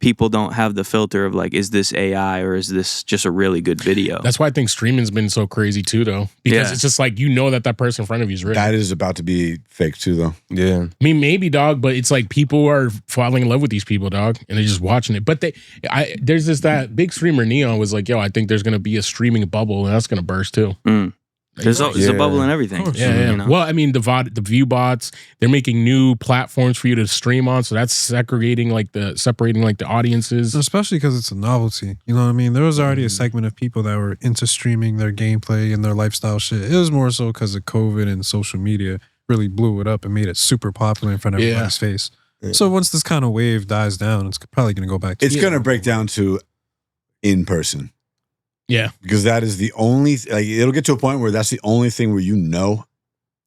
people don't have the filter of like, is this AI or is this just a really good video? That's why I think streaming's been so crazy too, though. Because it's just like, that person in front of you is real. That is about to be fake too, though. Yeah. I mean, maybe, dog, but it's like people are falling in love with these people, dog, and they're just watching it. But there's that big streamer Neon was like, I think there's going to be a streaming bubble and that's going to burst too. There's a bubble in everything. Yeah. You know? Well, I mean, the view bots, they're making new platforms for you to stream on, so that's separating like the audiences. Especially because it's a novelty. You know what I mean? There was already a segment of people that were into streaming their gameplay and their lifestyle shit. It was more so because of COVID and social media really blew it up and made it super popular in front of everybody's face. So once this kind of wave dies down, it's probably going to go back to... It's going to break down to in person. Yeah. Because that is the only... Like, it'll get to a point where that's the only thing where you know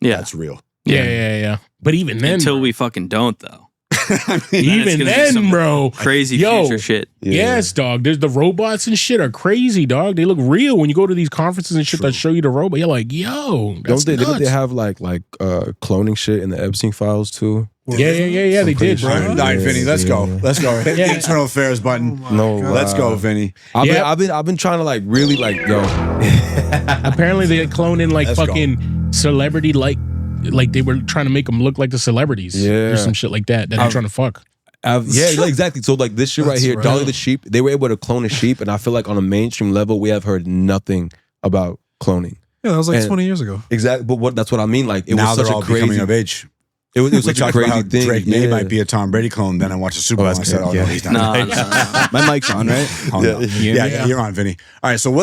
that's real. Yeah. But even then... Until we fucking don't, though. I mean, even then, bro. Crazy future shit. Yes, dog. There's the robots and shit are crazy, dog. They look real when you go to these conferences and shit that show you the robot. You're like, yo, that's Don't they have like cloning shit in the Epstein files too? Yeah, they did, bro. All right, Vinny, let's go. Let's go. Hit the internal affairs button. Let's go, Vinny. I've been trying to like really like yo. Apparently they cloned in like fucking celebrity like they were trying to make them look like the celebrities. Yeah. Or some shit like that they're trying to fuck. Exactly. So like this shit right here, Dolly the sheep, they were able to clone a sheep, and I feel like on a mainstream level, we have heard nothing about cloning. Yeah, that was like 20 years ago. Exactly. But that's what I mean. Like it now was they're such all a crazy becoming of age. It was such a crazy thing. Drake May might be a Tom Brady clone. Then I watched the Super Bowl and I said, "Oh no, he's not." No. My mic's on, right? Oh, no. Yeah, you're on, Vinny. All right, so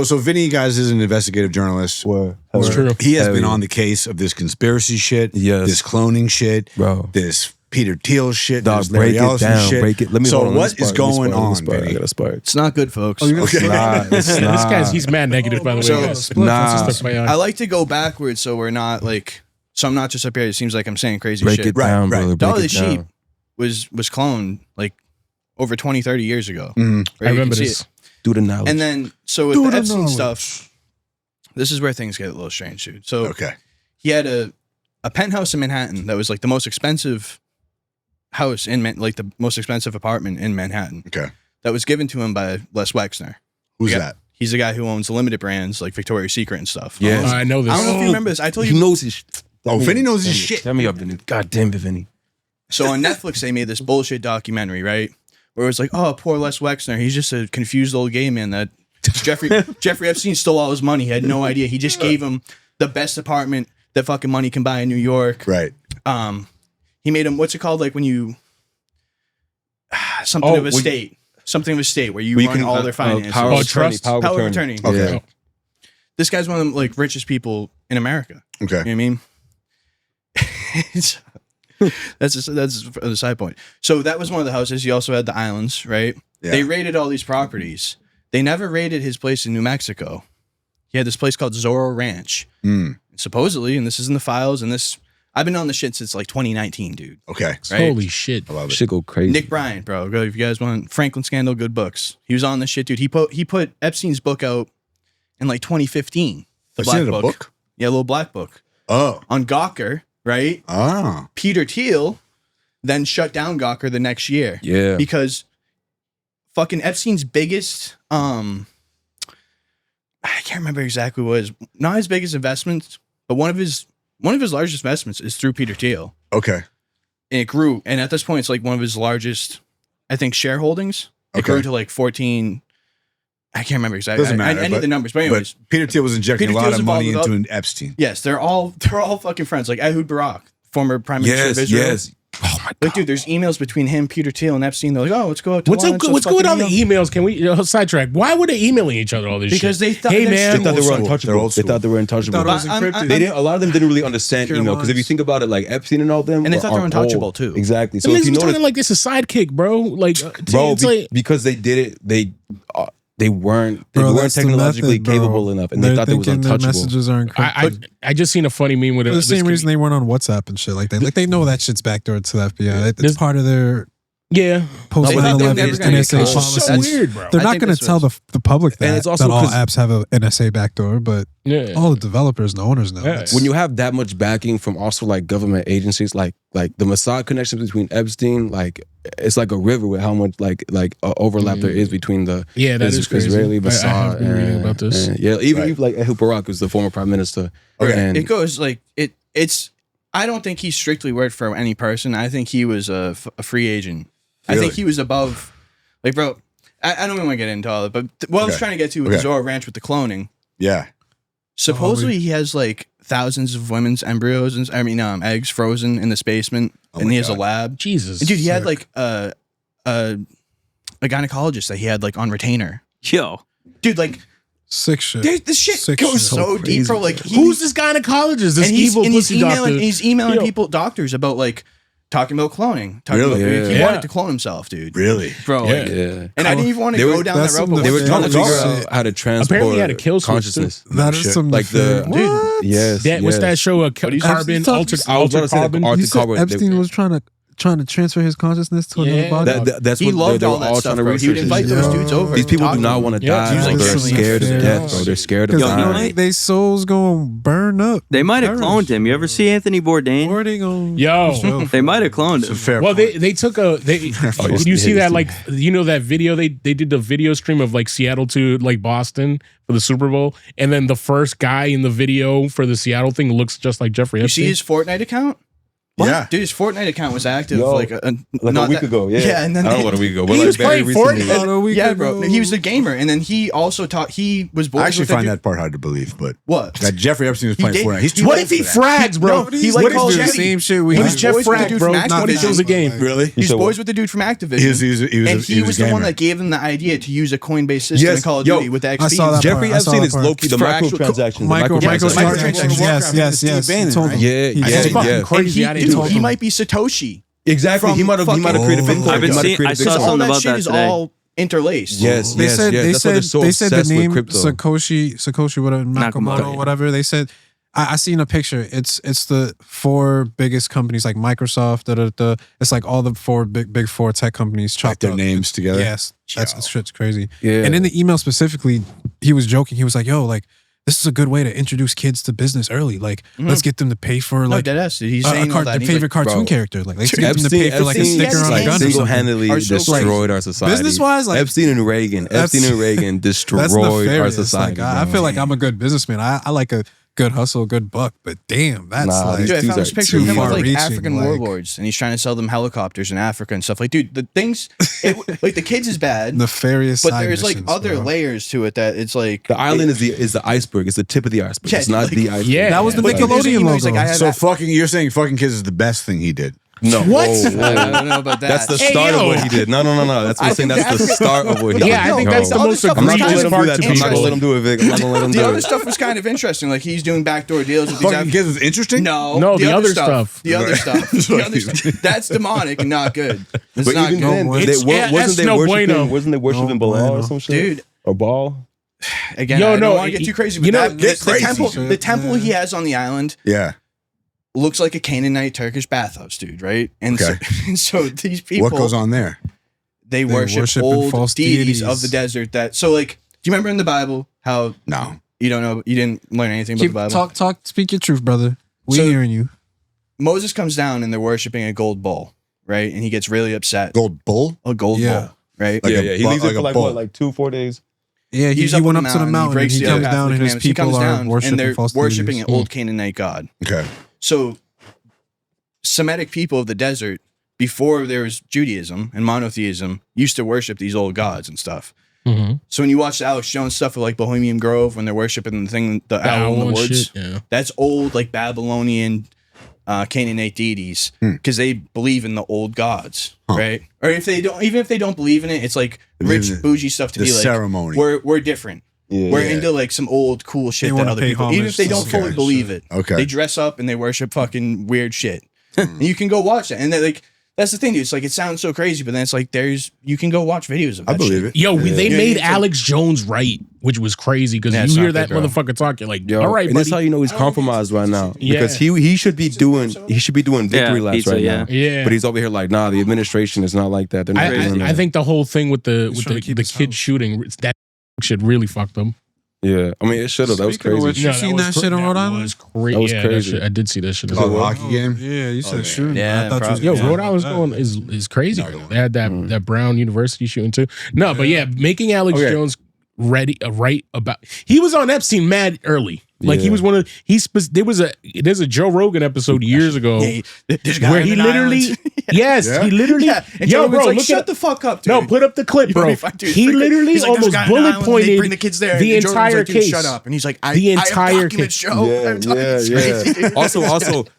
so Vinny, guys, is an investigative journalist. That's true. He has been on the case of this conspiracy shit, this cloning shit, bro, this Peter Thiel shit, dog. this Break Larry it Ellison down. shit. Break it. Let me. So what is going on, Vinny? I got a spark. It's not good, folks. This guy's mad negative, by the way. So, I like to go backwards so we're not like... So I'm not just up here. It seems like I'm saying crazy Break shit. it down, brother. Dolly the sheep was cloned like over 20, 30 years ago. Mm. Right? I remember this. Do the knowledge. And then, so with the Epstein stuff, this is where things get a little strange, dude. So he had a penthouse in Manhattan that was like the most expensive house in like the most expensive apartment in Manhattan. Okay. That was given to him by Les Wexner. Who's that? He's the guy who owns the limited brands like Victoria's Secret and stuff. Yeah, I know this. I don't know if you remember this. I told you. He knows his. Oh, Vinny knows his shit. Tell me up, Vinny. God damn it, Vinny. So on Netflix, they made this bullshit documentary, right? Where it was like, oh, poor Les Wexner. He's just a confused old gay man that Jeffrey Epstein stole all his money. He had no idea. He just gave him the best apartment that fucking money can buy in New York. Right. He made him, what's it called? Like when you, something of a state. Something of a state where you run all their finances. Power of attorney. Okay. Yeah. This guy's one of the like richest people in America. Okay. You know what I mean? That's a side point. So that was one of the houses. He also had the islands, right? Yeah. They raided all these properties. They never raided his place in New Mexico. He had this place called Zorro Ranch. Supposedly, and this is in the files, and this I've been on the shit since like 2019, dude. Okay. Right? Holy shit. I love it. Shit go crazy. Nick Bryant, bro. Go if you guys want Franklin Scandal, good books. He was on this shit, dude. He put Epstein's book out in like 2015. The black book. Yeah, a little black book. Oh. On Gawker, right? Oh. Peter Thiel then shut down Gawker the next year. Yeah. Because fucking Epstein's biggest I can't remember exactly what it was. Not his biggest investments, but one of his largest investments is through Peter Thiel. Okay. And it grew. And at this point, it's like one of his largest, I think, shareholdings. It grew to like 14. I can't remember exactly. Doesn't matter. I need the numbers. But anyways. But Peter Thiel was injecting a lot of money into an Epstein. Yes, they're all fucking friends. Like Ehud Barak, former prime minister of Israel. Yes. Oh my God. Like, dude, there's emails between him, Peter Thiel, and Epstein. They're like, oh, let's go out to What's lunch. what's going on in the emails? Can we sidetrack? Why were they emailing each other all this Because shit? they thought hey man, They thought they were untouchable. They thought they were untouchable. Thought it was encrypted. They didn't. A lot of them didn't really understand email because if you think about it, like Epstein and all them, And they thought they were are untouchable, old. too. Exactly. so So if he's you talking notice, like this a sidekick, bro. Like, bro, it's like, because they did it, they weren't Bro, that's the technologically method, bro. capable enough, and They're they thought it was thinking their untouchable. messages are encrypted. I just seen a funny meme with For the this same kid- reason they weren't on WhatsApp and shit like that. Like they know that shit's backdoor to the FBI. It's part of their post They think they're 9/11 never gonna NSA get caught. policy. so weird, bro. They're I not think going this to tell was- the public that, And it's also that all 'cause- apps have an NSA backdoor, but all the developers and the owners know. Yeah. When you have that much backing from also like government agencies, like the Mossad connection between Epstein, like it's like a river with how much like overlap there is between the Yeah, that is crazy. Israeli I Mossad. have been reading about this. and even like Ehud Barak was the former prime minister. And It goes like it's. I don't think he strictly worked for any person. I think he was a free agent. I think he was above. Like, bro, I don't even want to get into all of it, but what I was trying to get to with the Zorro Ranch with the cloning. Yeah. Supposedly he has like thousands of women's embryos and eggs frozen in this basement, and he has a lab. Jesus, and dude, he had like a gynecologist that he had like on retainer. Yo, dude, like sick shit. This shit goes so deep, bro. Like, who's this gynecologist? This evil pussy doctor. He's emailing people, doctors, about like talking about cloning. He wanted to clone himself, dude. Really, bro. Like, and I didn't even want to go down that road. They were trying to figure out how to transport apparently had a kill consciousness. That is some like the dude. Yes. What's that show? Carbon altered carbon. Epstein was trying to transfer his consciousness to another body. That's he what loved all that stuff, bro. He would invite those dudes over. These people do not want to die. They're scared of death, bro. They're scared of dying. Their souls gonna burn up. They might have cloned him. You ever see Anthony Bourdain? They might have cloned him. Well, they took did you see that, like, you know, that video they did the video stream of like Seattle to like Boston for the Super Bowl, and then the first guy in the video for the Seattle thing looks just like Jeffrey Epstein. You see his Fortnite account? What? Yeah, dude, his Fortnite account was active like a week ago. Yeah, and then I don't know what a week ago. He was playing Fortnite. Yeah, bro. He was a gamer, and then he also taught. He was. I actually find that part hard to believe, but what? That Jeffrey Epstein was playing Fortnite. He's too what if he frags, bro? No, he like calls the same shit. We was Jeff frag, bro. Not he kills a game. Really? He's boys with the dude from Activision. And he was the one that gave them the idea to use a coin-based system in Call of Duty with the XP. Jeffrey Epstein is low-key the microtransactions. Microtransactions. Yes. Yeah. Crazy. He might be Satoshi. Exactly. He might have created Bitcoin. I saw something about that today. All interlaced. Yes. They said the name Sakoshi, whatever, Nakamoto, whatever. They said I seen a picture. It's the 4 biggest companies like Microsoft. It's like all the 4 big 4 tech companies chopped their names together. Yes, that's shit's crazy. Yeah. And in the email specifically, he was joking. He was like, "Yo, like, this is a good way to introduce kids to business early. Like, let's get them to pay for like he's saying their favorite cartoon character. Like, let's get them to pay for like a sticker on a gun. Single-handedly destroyed our society. Business-wise, like Epstein and Reagan destroyed our society. Like, I feel like I'm a good businessman. I like a good hustle, good buck, but damn, that's like dude, I found this picture of him with like reaching, African warlords, and he's trying to sell them helicopters in Africa and stuff. Like, dude, the things like the kids is bad, nefarious, but there's like other layers to it that it's like the island is the iceberg. It's the tip of the iceberg. It's not the iceberg. Yeah, that was the Nickelodeon logo. Like, so you're saying fucking kids is the best thing he did? No. What? I don't know about that. That's the start of what he did. No. That's what I'm saying. That's the start of what he did. Yeah, I think that's the most egregious part to I'm not gonna let him do it, Vic. I'm not gonna let him do it. The other stuff was kind of interesting. Like, he's doing backdoor deals with these fucking kids was interesting? No, the other stuff. The other stuff. That's demonic and not good. It's not good. Wasn't they worshiping Baal or some shit? Dude. Or Baal? Again, I don't want to get too crazy, but the temple he has on the island. Yeah. Looks like a Canaanite Turkish bathhouse, dude, right? And so these people, what goes on there? They worship old deities of the desert. Do you remember in the Bible how? No, you don't know. You didn't learn anything about the Bible. Speak your truth, brother. We're hearing you. Moses comes down and they're worshiping a gold bull, right? And he gets really upset. Gold bull? A gold bull, right? He leaves it for like 2-4 days. Yeah, he went up to the mountain and he comes down and his people are worshiping false deities. Worshiping an old Canaanite god. Okay. So, Semitic people of the desert, before there was Judaism and monotheism, used to worship these old gods and stuff. Mm-hmm. So when you watch the Alex Jones stuff with like Bohemian Grove, when they're worshiping the owl in the woods, that's old like Babylonian Canaanite deities because they believe in the old gods, right? Or if they don't, even if they don't believe in it, it's like rich bougie stuff to be like ceremony. We're different. We're into like some old cool shit that other people, even if they don't fully believe it, they dress up and they worship fucking weird shit. And you can go watch that, and they're like, that's the thing, dude. It's like, it sounds so crazy, but then it's like, you can go watch videos of that. I believe it. Yo, they made Alex Jones right, which was crazy because you hear that motherfucker talking like, all right, and that's how you know he's compromised right now because he should be doing victory laps right now. Yeah, but he's over here like, nah, the administration is not like that. They're not doing that. I think the whole thing with the kid shooting, that shit really fucked them. Yeah, I mean, it should have. That was crazy. You seen that shit in Rhode Island? That was crazy. I did see that shit. The hockey game? Yeah, you said shooting. Yeah, Rhode Island's going is crazy. They had that Brown University shooting too. No, but yeah, making Alex Jones right about. He was on Epstein mad early. Like he was one of there's a Joe Rogan episode years ago where he literally he literally yo bro like, shut the fuck up, dude. No, put up the clip, bro. He literally almost bullet pointed bring the kids there. the entire like, case. Shut up, and he's like, the entire case. Also,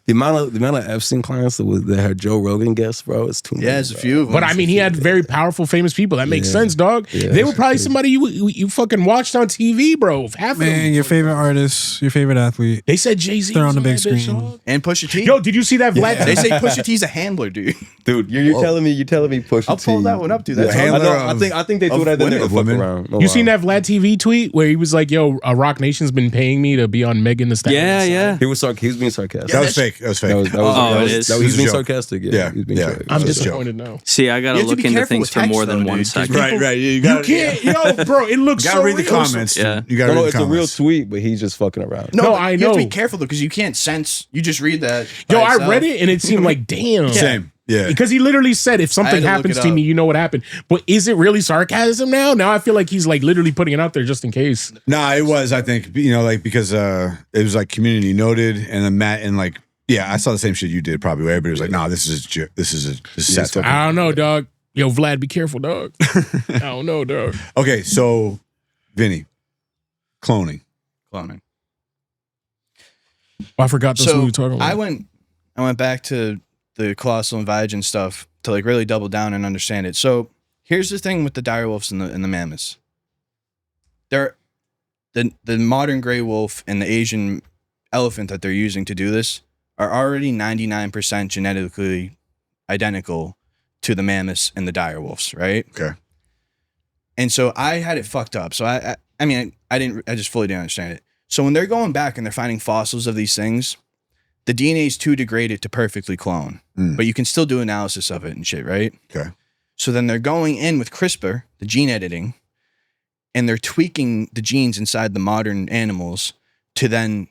the amount of Epstein clients that had Joe Rogan guests, bro, it's too much. Yeah, it's a few of them. But I mean, he had very powerful, famous people. That makes sense, dog. They were probably somebody you fucking watched on TV, bro. Half of them. Your favorite artist, your favorite athlete. They said Jay-Z. They're on the big screen. And Pusha T. Yo, did you see that Vlad? They say Pusha T's a handler, dude. Dude, you're telling me Pusha T. I'll pull that one up, dude. That's I think they threw that in there to fuck around. You seen that Vlad TV tweet where he was like, "Yo, Rock Nation's been paying me to be on Megan Thee Stallion." Yeah. He was being sarcastic. That was fake. He was being sarcastic. Yeah, he was being sarcastic. I'm disappointed now. See, I gotta look into things for more than 1 second. Right. You can't, yo, bro. It looks You gotta so read the real. comments. Yeah. You gotta read the it's a real comments. tweet, but he's just fucking around. No, I you know. have to be careful though, because you can't sense. You just read that. Yo, by I itself. read it and it seemed like, damn. Same. Yeah. Because he literally said, if something I had to look happens it to up. me, you know what happened. But is it really sarcasm now? Now I feel like he's like literally putting it out there just in case. Nah, it was. I think like because it was like community noted, and then Matt and like I saw the same shit you did probably. Where everybody was like, "Nah, this is set." I don't know, dog. Yo, Vlad, be careful, dog. I don't know, dog. Okay, so Vinny, cloning. Oh, I forgot this So what we were talking about. I went back to the Colossal and Vigen stuff to like really double down and understand it. So here's the thing with the direwolves and the mammoths. They're the modern gray wolf and the Asian elephant that they're using to do this are already 99% genetically identical to the mammoths and the direwolves, right? Okay. And so I had it fucked up. So I just fully didn't understand it. So when they're going back and they're finding fossils of these things, the DNA is too degraded to perfectly clone, but you can still do analysis of it and shit, right? Okay. So then they're going in with CRISPR, the gene editing, and they're tweaking the genes inside the modern animals to then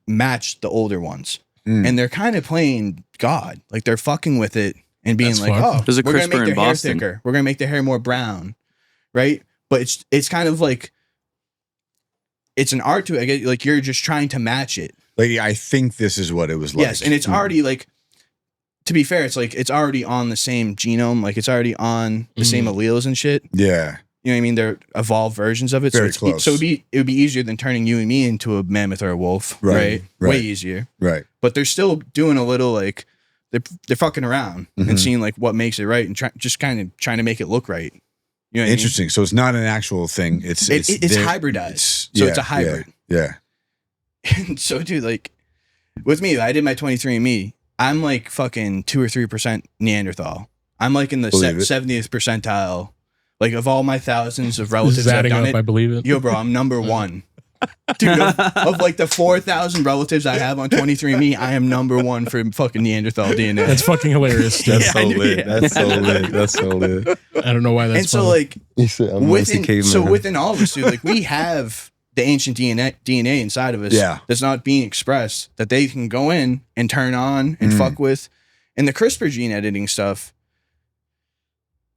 match the older ones. And they're kind of playing God. Like they're fucking with it and being like, oh, There's a we're going to CRISPR make in their hair Boston. thicker. We're going to make their hair more brown, right? But it's kind of like, it's an art to it. Like you're just trying to match it. Like I think this is what it was like. Yes, and it's already like, to be fair, it's like it's already on the same genome, like it's already on the same alleles and shit. Yeah. You know what I mean? They're evolved versions of it. Very so close. So it would be easier than turning you and me into a mammoth or a wolf, right? Way easier. Right. But they're still doing a little like they're fucking around Mhm. and seeing like what makes it right and just kind of trying to make it look right. You know what Interesting. So it's not an actual thing. It's hybridized. So it's a hybrid. Yeah. And so, dude, like with me, I did my 23andMe. I'm like fucking 2 or 3% Neanderthal. I'm like in the Believe it. 70th percentile. Like of all my thousands of relatives This is that have adding done up, it, I believe it. yo, bro, I'm number one. Dude, of like the 4,000 relatives I have on 23andMe, I am number one for fucking Neanderthal DNA. That's fucking hilarious. That's so lit. That's so lit. That's so lit. I don't know why that's And so funny. like You said, I'm Nancy Caveman. within all of us, dude, like we have the ancient DNA inside of us that's not being expressed that they can go in and turn on and fuck with. And the CRISPR gene editing stuff,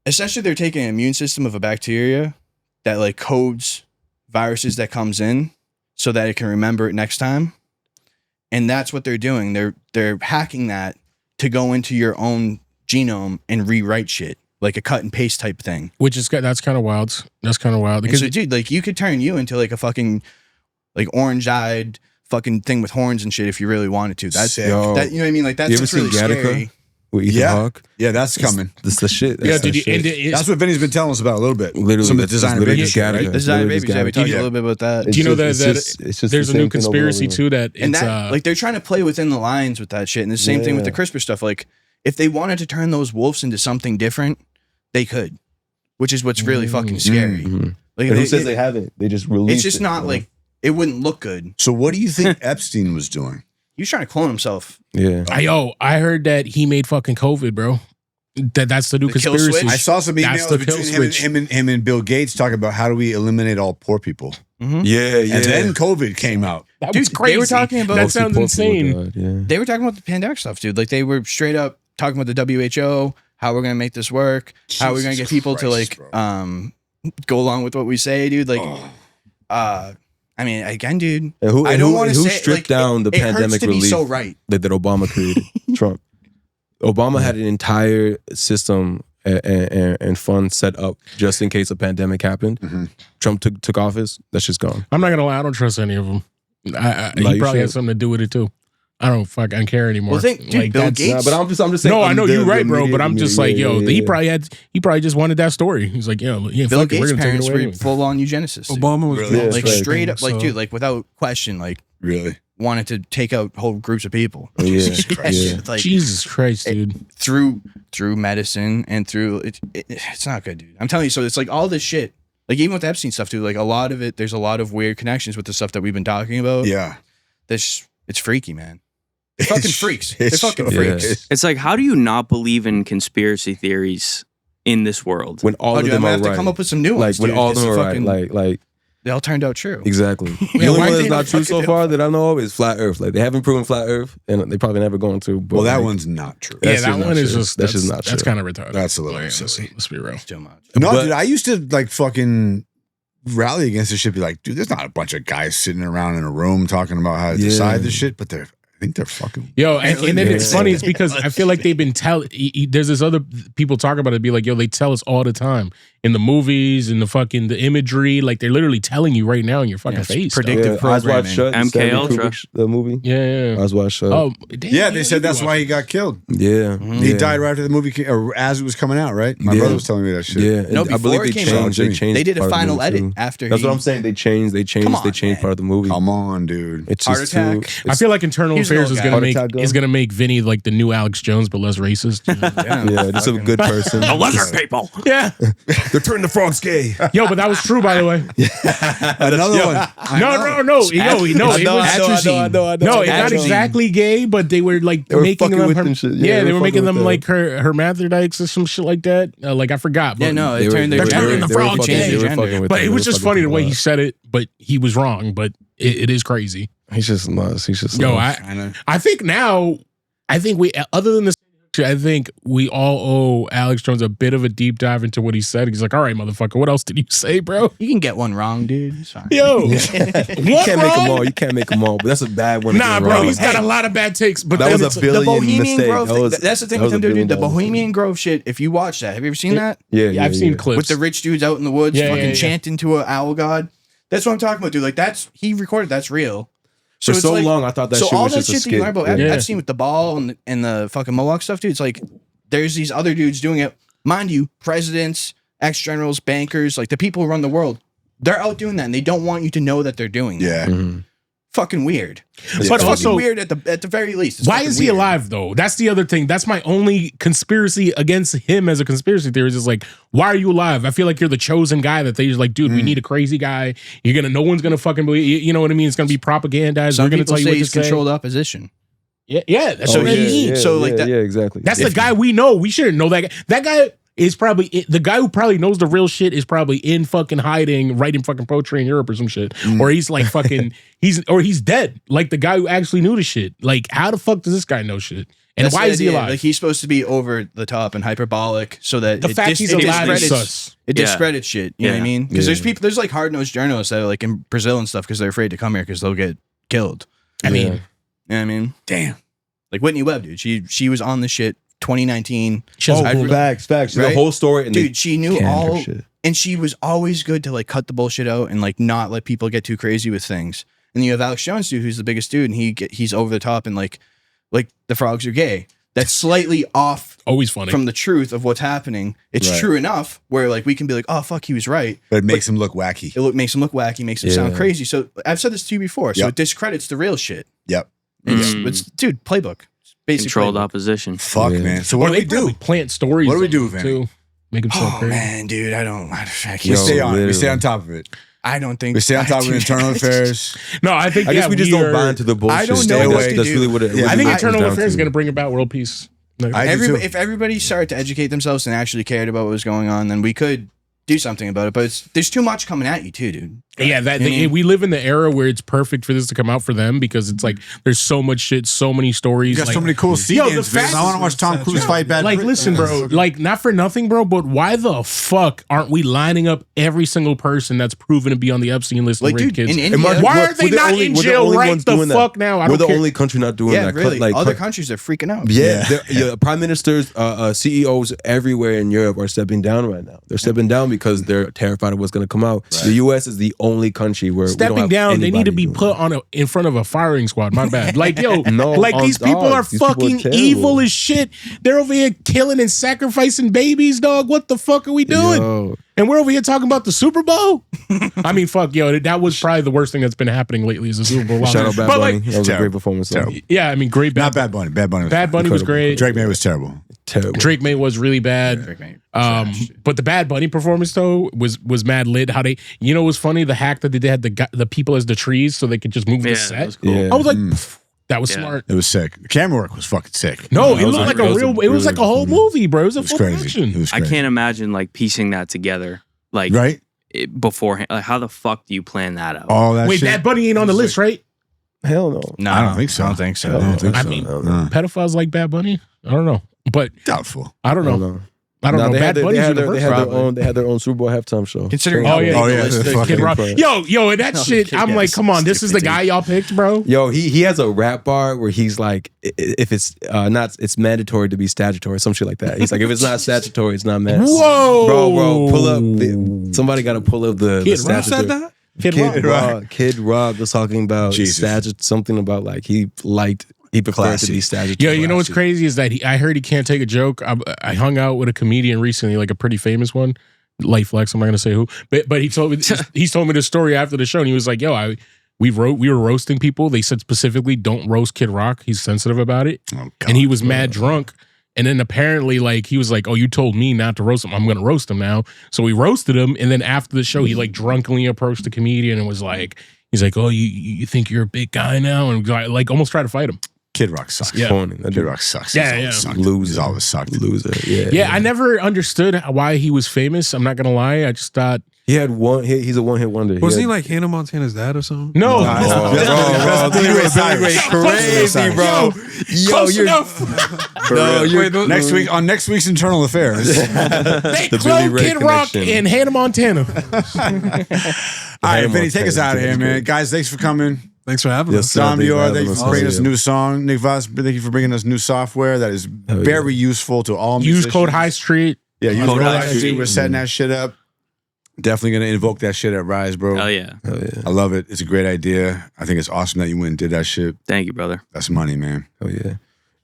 essentially they're taking an immune system of a bacteria that like codes viruses that comes in so that it can remember it next time. And that's what they're doing. They're hacking that to go into your own genome and rewrite shit. Like a cut and paste type thing. Which is that's kind of wild. That's kind of wild. Because so, dude, like you could turn you into like a fucking like orange-eyed fucking thing with horns and shit if you really wanted to. That's Sick. that, you know what I mean? Like that's You ever just really seen Gattaca? scary. With Ethan Hawke? Yeah, that's coming. That's the shit. Yeah, That's dude, the shit. and That's what Vinny's been telling us about a little bit. Literally, some of the that's designer literally babies, just Gattaca. right? The designer babies, yeah, we talked a Yeah. little bit about that. Do you know It's that just- it's just there's the a new same thing over and conspiracy over. too that And it's that, like they're trying to play within the lines with that shit. And the same thing with the CRISPR stuff. Like if they wanted to turn those wolves into something different, they could, which is what's really fucking scary. Like But who says they haven't? They just released it's just it, not you know? like it wouldn't look good. So what do you think Epstein was doing? He was trying to clone himself. Yeah. I heard that he made fucking COVID, bro. That's the new The kill conspiracy. switch? I saw some That's emails the between kill switch. him and Bill Gates talking about how do we eliminate all poor people. Mm-hmm. Yeah, yeah. And then COVID came out. That Dude, was crazy. they were talking about that sounds insane. God, yeah. They were talking about the pandemic stuff, dude. Like they were straight up talking about the WHO, how we're gonna make this work, how we're gonna get people to like Christ, go along with what we say, dude. Like I mean, again, dude. I don't want to say stripped like, down the pandemic to relief be so right. that Obama created. Trump. Obama had an entire system and fund set up just in case a pandemic happened. Trump took office. That's just gone. I'm not gonna lie. I don't trust any of them. He probably has something to do with it too. I don't fucking care anymore. Well, dude, like, Bill Gates. But I'm just saying. No, I know you're right, bro. But I'm just like, yo, he probably just wanted that story. He's like, yeah, Bill Gates' parents were full on eugenicists. Dude. Obama was Really? like straight up, like so. dude, like without question, like really wanted to take out whole groups of people. Jesus Christ, Like, Jesus Christ, dude. Through medicine and through it's not good, dude. I'm telling you. So it's like all this shit. Like even with Epstein stuff, too. Like a lot of it, there's a lot of weird connections with the stuff that we've been talking about. Yeah, it's freaky, man. They're fucking freaks. They're fucking freaks. It's like, how do you not believe in conspiracy theories in this world? When all of them are have right. to come up with some new ones. When dude. all of them are right. Like they all turned out true. Exactly. The only one that's not true so far that I know of is flat Earth. Like they haven't proven flat Earth, and they probably never going to. But well, that one's not true. Yeah, that one is just that's just not true. That's kind of retarded. That's a little silly. Let's be real. Too much. No, dude, I used to like fucking rally against this shit. Be like, dude, there's not a bunch of guys sitting around in a room talking about how to decide this shit, but I think they're fucking. Yo, and then it's funny. It's because I feel like they've been there's this other people talk about it. Be like, yo, they tell us all the time in the movies, in the imagery. Like they're literally telling you right now in your fucking face. Predictive programming. MK Ultra, the movie. Yeah. Eyes Wide Shut. Oh, yeah, they said that's why he got killed. Yeah, he died right after the movie, or as it was coming out. Right, my brother was telling me that shit. Yeah, no, I believe they changed. They did a part of the final movie, edit too. after. That's what I'm saying. They changed part of the movie. Come on, dude. It's Heart just attack. too. I feel like Internal Affairs is gonna make Vinny like the new Alex Jones, but less racist. Yeah, just a good person. the lizard people. Yeah, they're turning the frogs gay. Yo, but that was true, by the way. Another one. No. It got exactly gay, but they were like making them. They were making them like hermaphrodites or some shit like that. Like I forgot. Yeah, no, they're turning the frog gay. But it was just funny the way he said it, but he was wrong. But it is crazy. He's just nuts. He's just I think now, we other than this, I think we all owe Alex Jones a bit of a deep dive into what he said. He's like, all right, motherfucker, what else did you say, bro? You can get one wrong, dude. It's fine. Yo, you can't make them all. You can't make them all, but that's a bad one. Nah, bro, he's got a lot of bad takes. But that was a billion the Bohemian mistake. Grove. That's the thing with him, dude. The Bohemian Grove shit. If you watch that, have you ever seen that? Yeah, I've seen clips with the rich dudes out in the woods, fucking chanting to an owl god. That's what I'm talking about, dude. Like he recorded. That's real. For so long, I thought that shit was just a skit. So all that shit that you learn about Epstein with the ball and the fucking Mohawk stuff, dude. It's like there's these other dudes doing it. Mind you, presidents, ex-generals, bankers, like the people who run the world, they're out doing that, and they don't want you to know that they're doing that. Yeah. Mm-hmm. Fucking weird. It's but also weird at the very least. Why is he alive though? That's the other thing. That's my only conspiracy against him as a conspiracy theorist. Is like, why are you alive? I feel like you're the chosen guy that they're like, dude, we need a crazy guy. No one's gonna fucking believe. You know what I mean? It's gonna be propagandized. Some We're gonna people tell you say what he's to controlled opposition. Yeah. That's what he needs. So like that. Yeah, exactly. That's the guy we know. We shouldn't know that guy. That guy is probably the guy who probably knows the real shit is probably in fucking hiding, writing fucking poetry in Europe or some shit. Or he's like fucking he's dead. Like the guy who actually knew the shit. Like how the fuck does this guy know shit? And why is he alive? Like he's supposed to be over the top and hyperbolic, so that the fact he's alive is sus. It discredits shit. You know what I mean? Because there's like hard nosed journalists that are like in Brazil and stuff because they're afraid to come here because they'll get killed. I mean, you know what I mean? Damn. Like Whitney Webb, dude. She was on the shit 2019. Facts. Right? The whole story. And dude, she knew all, and she was always good to like cut the bullshit out and like not let people get too crazy with things. And then you have Alex Jones, dude, who's the biggest dude, and he's over the top and like the frogs are gay. That's slightly off. Always funny from the truth of what's happening. It's true enough where like we can be like, oh fuck, he was right. But it makes him look wacky. Makes him look wacky, makes him sound crazy. So I've said this to you before. So it discredits the real shit. Yep. It's dude, playbook. Basically Controlled opposition. Fuck, man. So what do we do? Plant stories. What do we do, Vinny? To make him sound crazy. Man, dude, I can't. We stay on it. We stay on top of it. I don't think we stay on top of internal affairs. No, I think I guess we just don't buy into the bullshit. I don't Stay know. away. That's really what it is. I think internal affairs is going to bring about world peace. If everybody started to educate themselves and actually cared about what was going on, then we could do something about it. But there's too much coming at you too, dude. Yeah, we live in the era where it's perfect for this to come out for them because it's like there's so much shit, so many stories. You got so many cool scenes. I want to watch Tom Cruise fight bad. Like, listen, bro. Like, not for nothing, bro. But why the fuck aren't we lining up every single person that's proven to be on the Epstein list? Like, dude, kids? in India, why aren't they not in jail right the fuck now? We're the only country not doing that. Really. Like, other countries are freaking out. Yeah, prime ministers, CEOs everywhere in Europe are stepping down right now. They're stepping down because they're terrified of what's going to come out. Right. The U.S. is the only country where stepping down. They need to be put on in front of a firing squad. My bad. Like, yo, like these people are fucking evil as shit. They're over here killing and sacrificing babies, dog. What the fuck are we doing? Yo. And we're over here talking about the Super Bowl. I mean, fuck, yo, that was probably the worst thing that's been happening lately is the Super Bowl. Shout out Bad Bunny. Like, that was a great performance. Yeah, I mean, great. Not Bad Bunny. Bad Bunny was great. Drake May was terrible. Drake May was really bad. But the Bad Bunny performance though was mad lit. How they, you know, it was funny the hack that they had the people as the trees so they could just move the set. Cool. Yeah. I was like, that was smart. It was sick. The camera work was fucking sick. No, it looked like a real. It was like a whole movie, bro. It was a full crazy. production. It was crazy. I can't imagine like piecing that together, like right beforehand. Like, how the fuck do you plan that out? All that. Wait, shit? Bad Bunny ain't on the list, right? Hell no. No, I don't think so. I don't think so. I mean, pedophiles like Bad Bunny. I don't know, but doubtful. I don't know. I don't know. Bad Bunny's universal. They had their own Super Bowl halftime show. Considering Kid Rock. Yo, and that shit. I'm like, come on, this is the guy y'all picked, bro. Yo, he has a rap bar where he's like, if it's not, it's mandatory to be statutory, some shit like that. He's like, if it's not statutory, it's not mandatory. Whoa, bro, pull up. Somebody got to pull up the Kid statutory. Rock said that. Kid Rock was talking about something about like he preferred to be statutory. Yo, you know what's crazy is that I heard he can't take a joke. I hung out with a comedian recently, like a pretty famous one, Light Flex. I'm not gonna say who, but he told me the story after the show, and he was like, "Yo, we were roasting people. They said specifically, don't roast Kid Rock. He's sensitive about it." Oh, God, and he was mad drunk. And then apparently, like, he was like, "Oh, you told me not to roast him. I'm gonna roast him now." So we roasted him, and then after the show, he like drunkenly approached the comedian and was like, "He's like, oh, you think you're a big guy now?" And like almost tried to fight him. Kid Rock sucks. Yeah. Kid Rock sucks. Yeah. He's always sucked. Loser. Yeah. I never understood why he was famous. I'm not gonna lie. I just thought he had one hit. He's a one hit wonder. Was he like Hannah Montana's dad or something? No. Crazy, bro. Yo, you're next week's Internal Affairs. They cloned Kid Rock and Hannah Montana. All right, Vinny, take us out of here, man. Guys, thanks for coming. Thanks for having us. Dom Dior, thank you for bringing us a new song. Nic Violets, thank you for bringing us new software that is very useful to all musicians. Use code Highstreet. Yeah, use code Highstreet. We're setting that shit up. Definitely going to invoke that shit at Rise, bro. Hell yeah. I love it. It's a great idea. I think it's awesome that you went and did that shit. Thank you, brother. That's money, man. Hell yeah.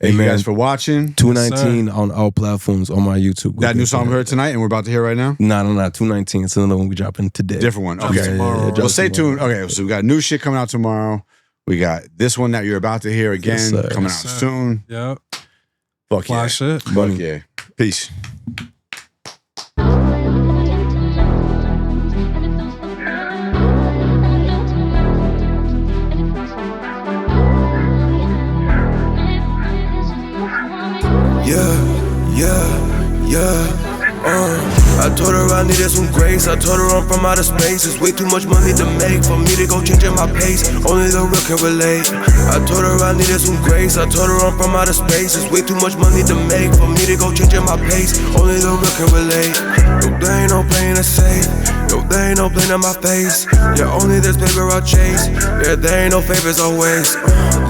Thank you guys for watching. 219 on all platforms on my YouTube. That new song we heard tonight and we're about to hear right now? No, 219. It's another one we dropping today. Different one. Okay. Well, stay tuned. Okay, so we got new shit coming out tomorrow. We got this one that you're about to hear again coming out soon. Yep. Fuck yeah. Shit. Fuck yeah. Peace. I told her I needed some grace. I told her I'm from outer space. It's way too much money to make for me to go changing my pace. Only the real can relate. I told her I needed some grace. I told her I'm from outer space. It's way too much money to make for me to go changing my pace. Only the real can relate. No, there ain't no playing it safe. No, there ain't no playing in my face. Yeah, only this paper I'll chase. Yeah, there ain't no favors always.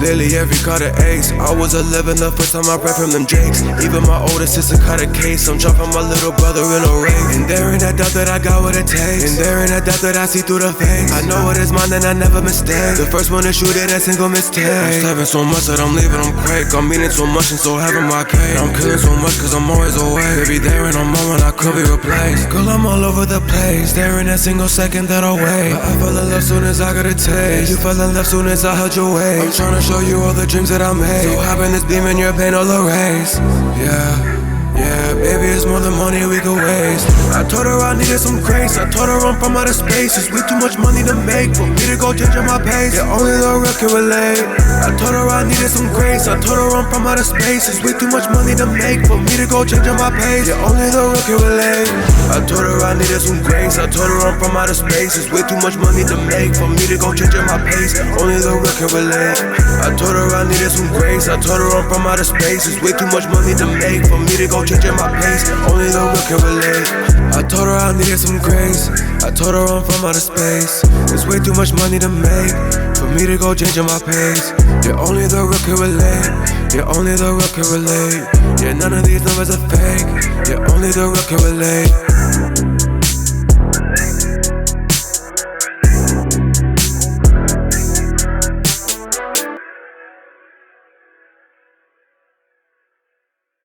Literally every card an ace. I was 11 the first time I read from them Jakes. Even my older sister caught a case. I'm jumping my little brother in a race. And there ain't that doubt that I got what it takes. And there ain't that doubt that I see through the face. I know what is mine and I never mistake. The first one to shoot it, a single mistake. I'm stabbing so much that I'm leaving them quake. I'm meaning so much and so having my cake. I'm killing so much cause I'm always away. Baby, there ain't no moment I could be replaced. Girl, I'm all over the place. There ain't a single second that I'll wait. But I fell in love soon as I got a taste. You fell in love soon as I heard your ways. I'm trying to show you all the dreams that I made. So happiness beaming your pain all erase. Yeah. Yeah, baby, it's more than money we could waste. I told her I needed some grace. I told her I'm from outer space. It's way too much money to make for me to go changing my pace. Yeah, only the real can relate. I told her I needed some grace. I told her I'm from outer space. It's way too much money to make for me to go changing my pace. Yeah, only the real can relate. I told her I needed some grace. I told her I'm from outer space. It's way too much money to make for me to go changing my pace. Only the real can relate. I told her I needed some grace. I told her I'm from outer space. It's way too much money to make for me to go changing my pace. Only the real can relate. I told her I needed some grace. I told her I'm from outer space. It's way too much money to make for me to go changing my pace. Yeah, only the real can relate. Yeah, only the real can relate. Yeah, none of these numbers are fake. Yeah, only the real can relate.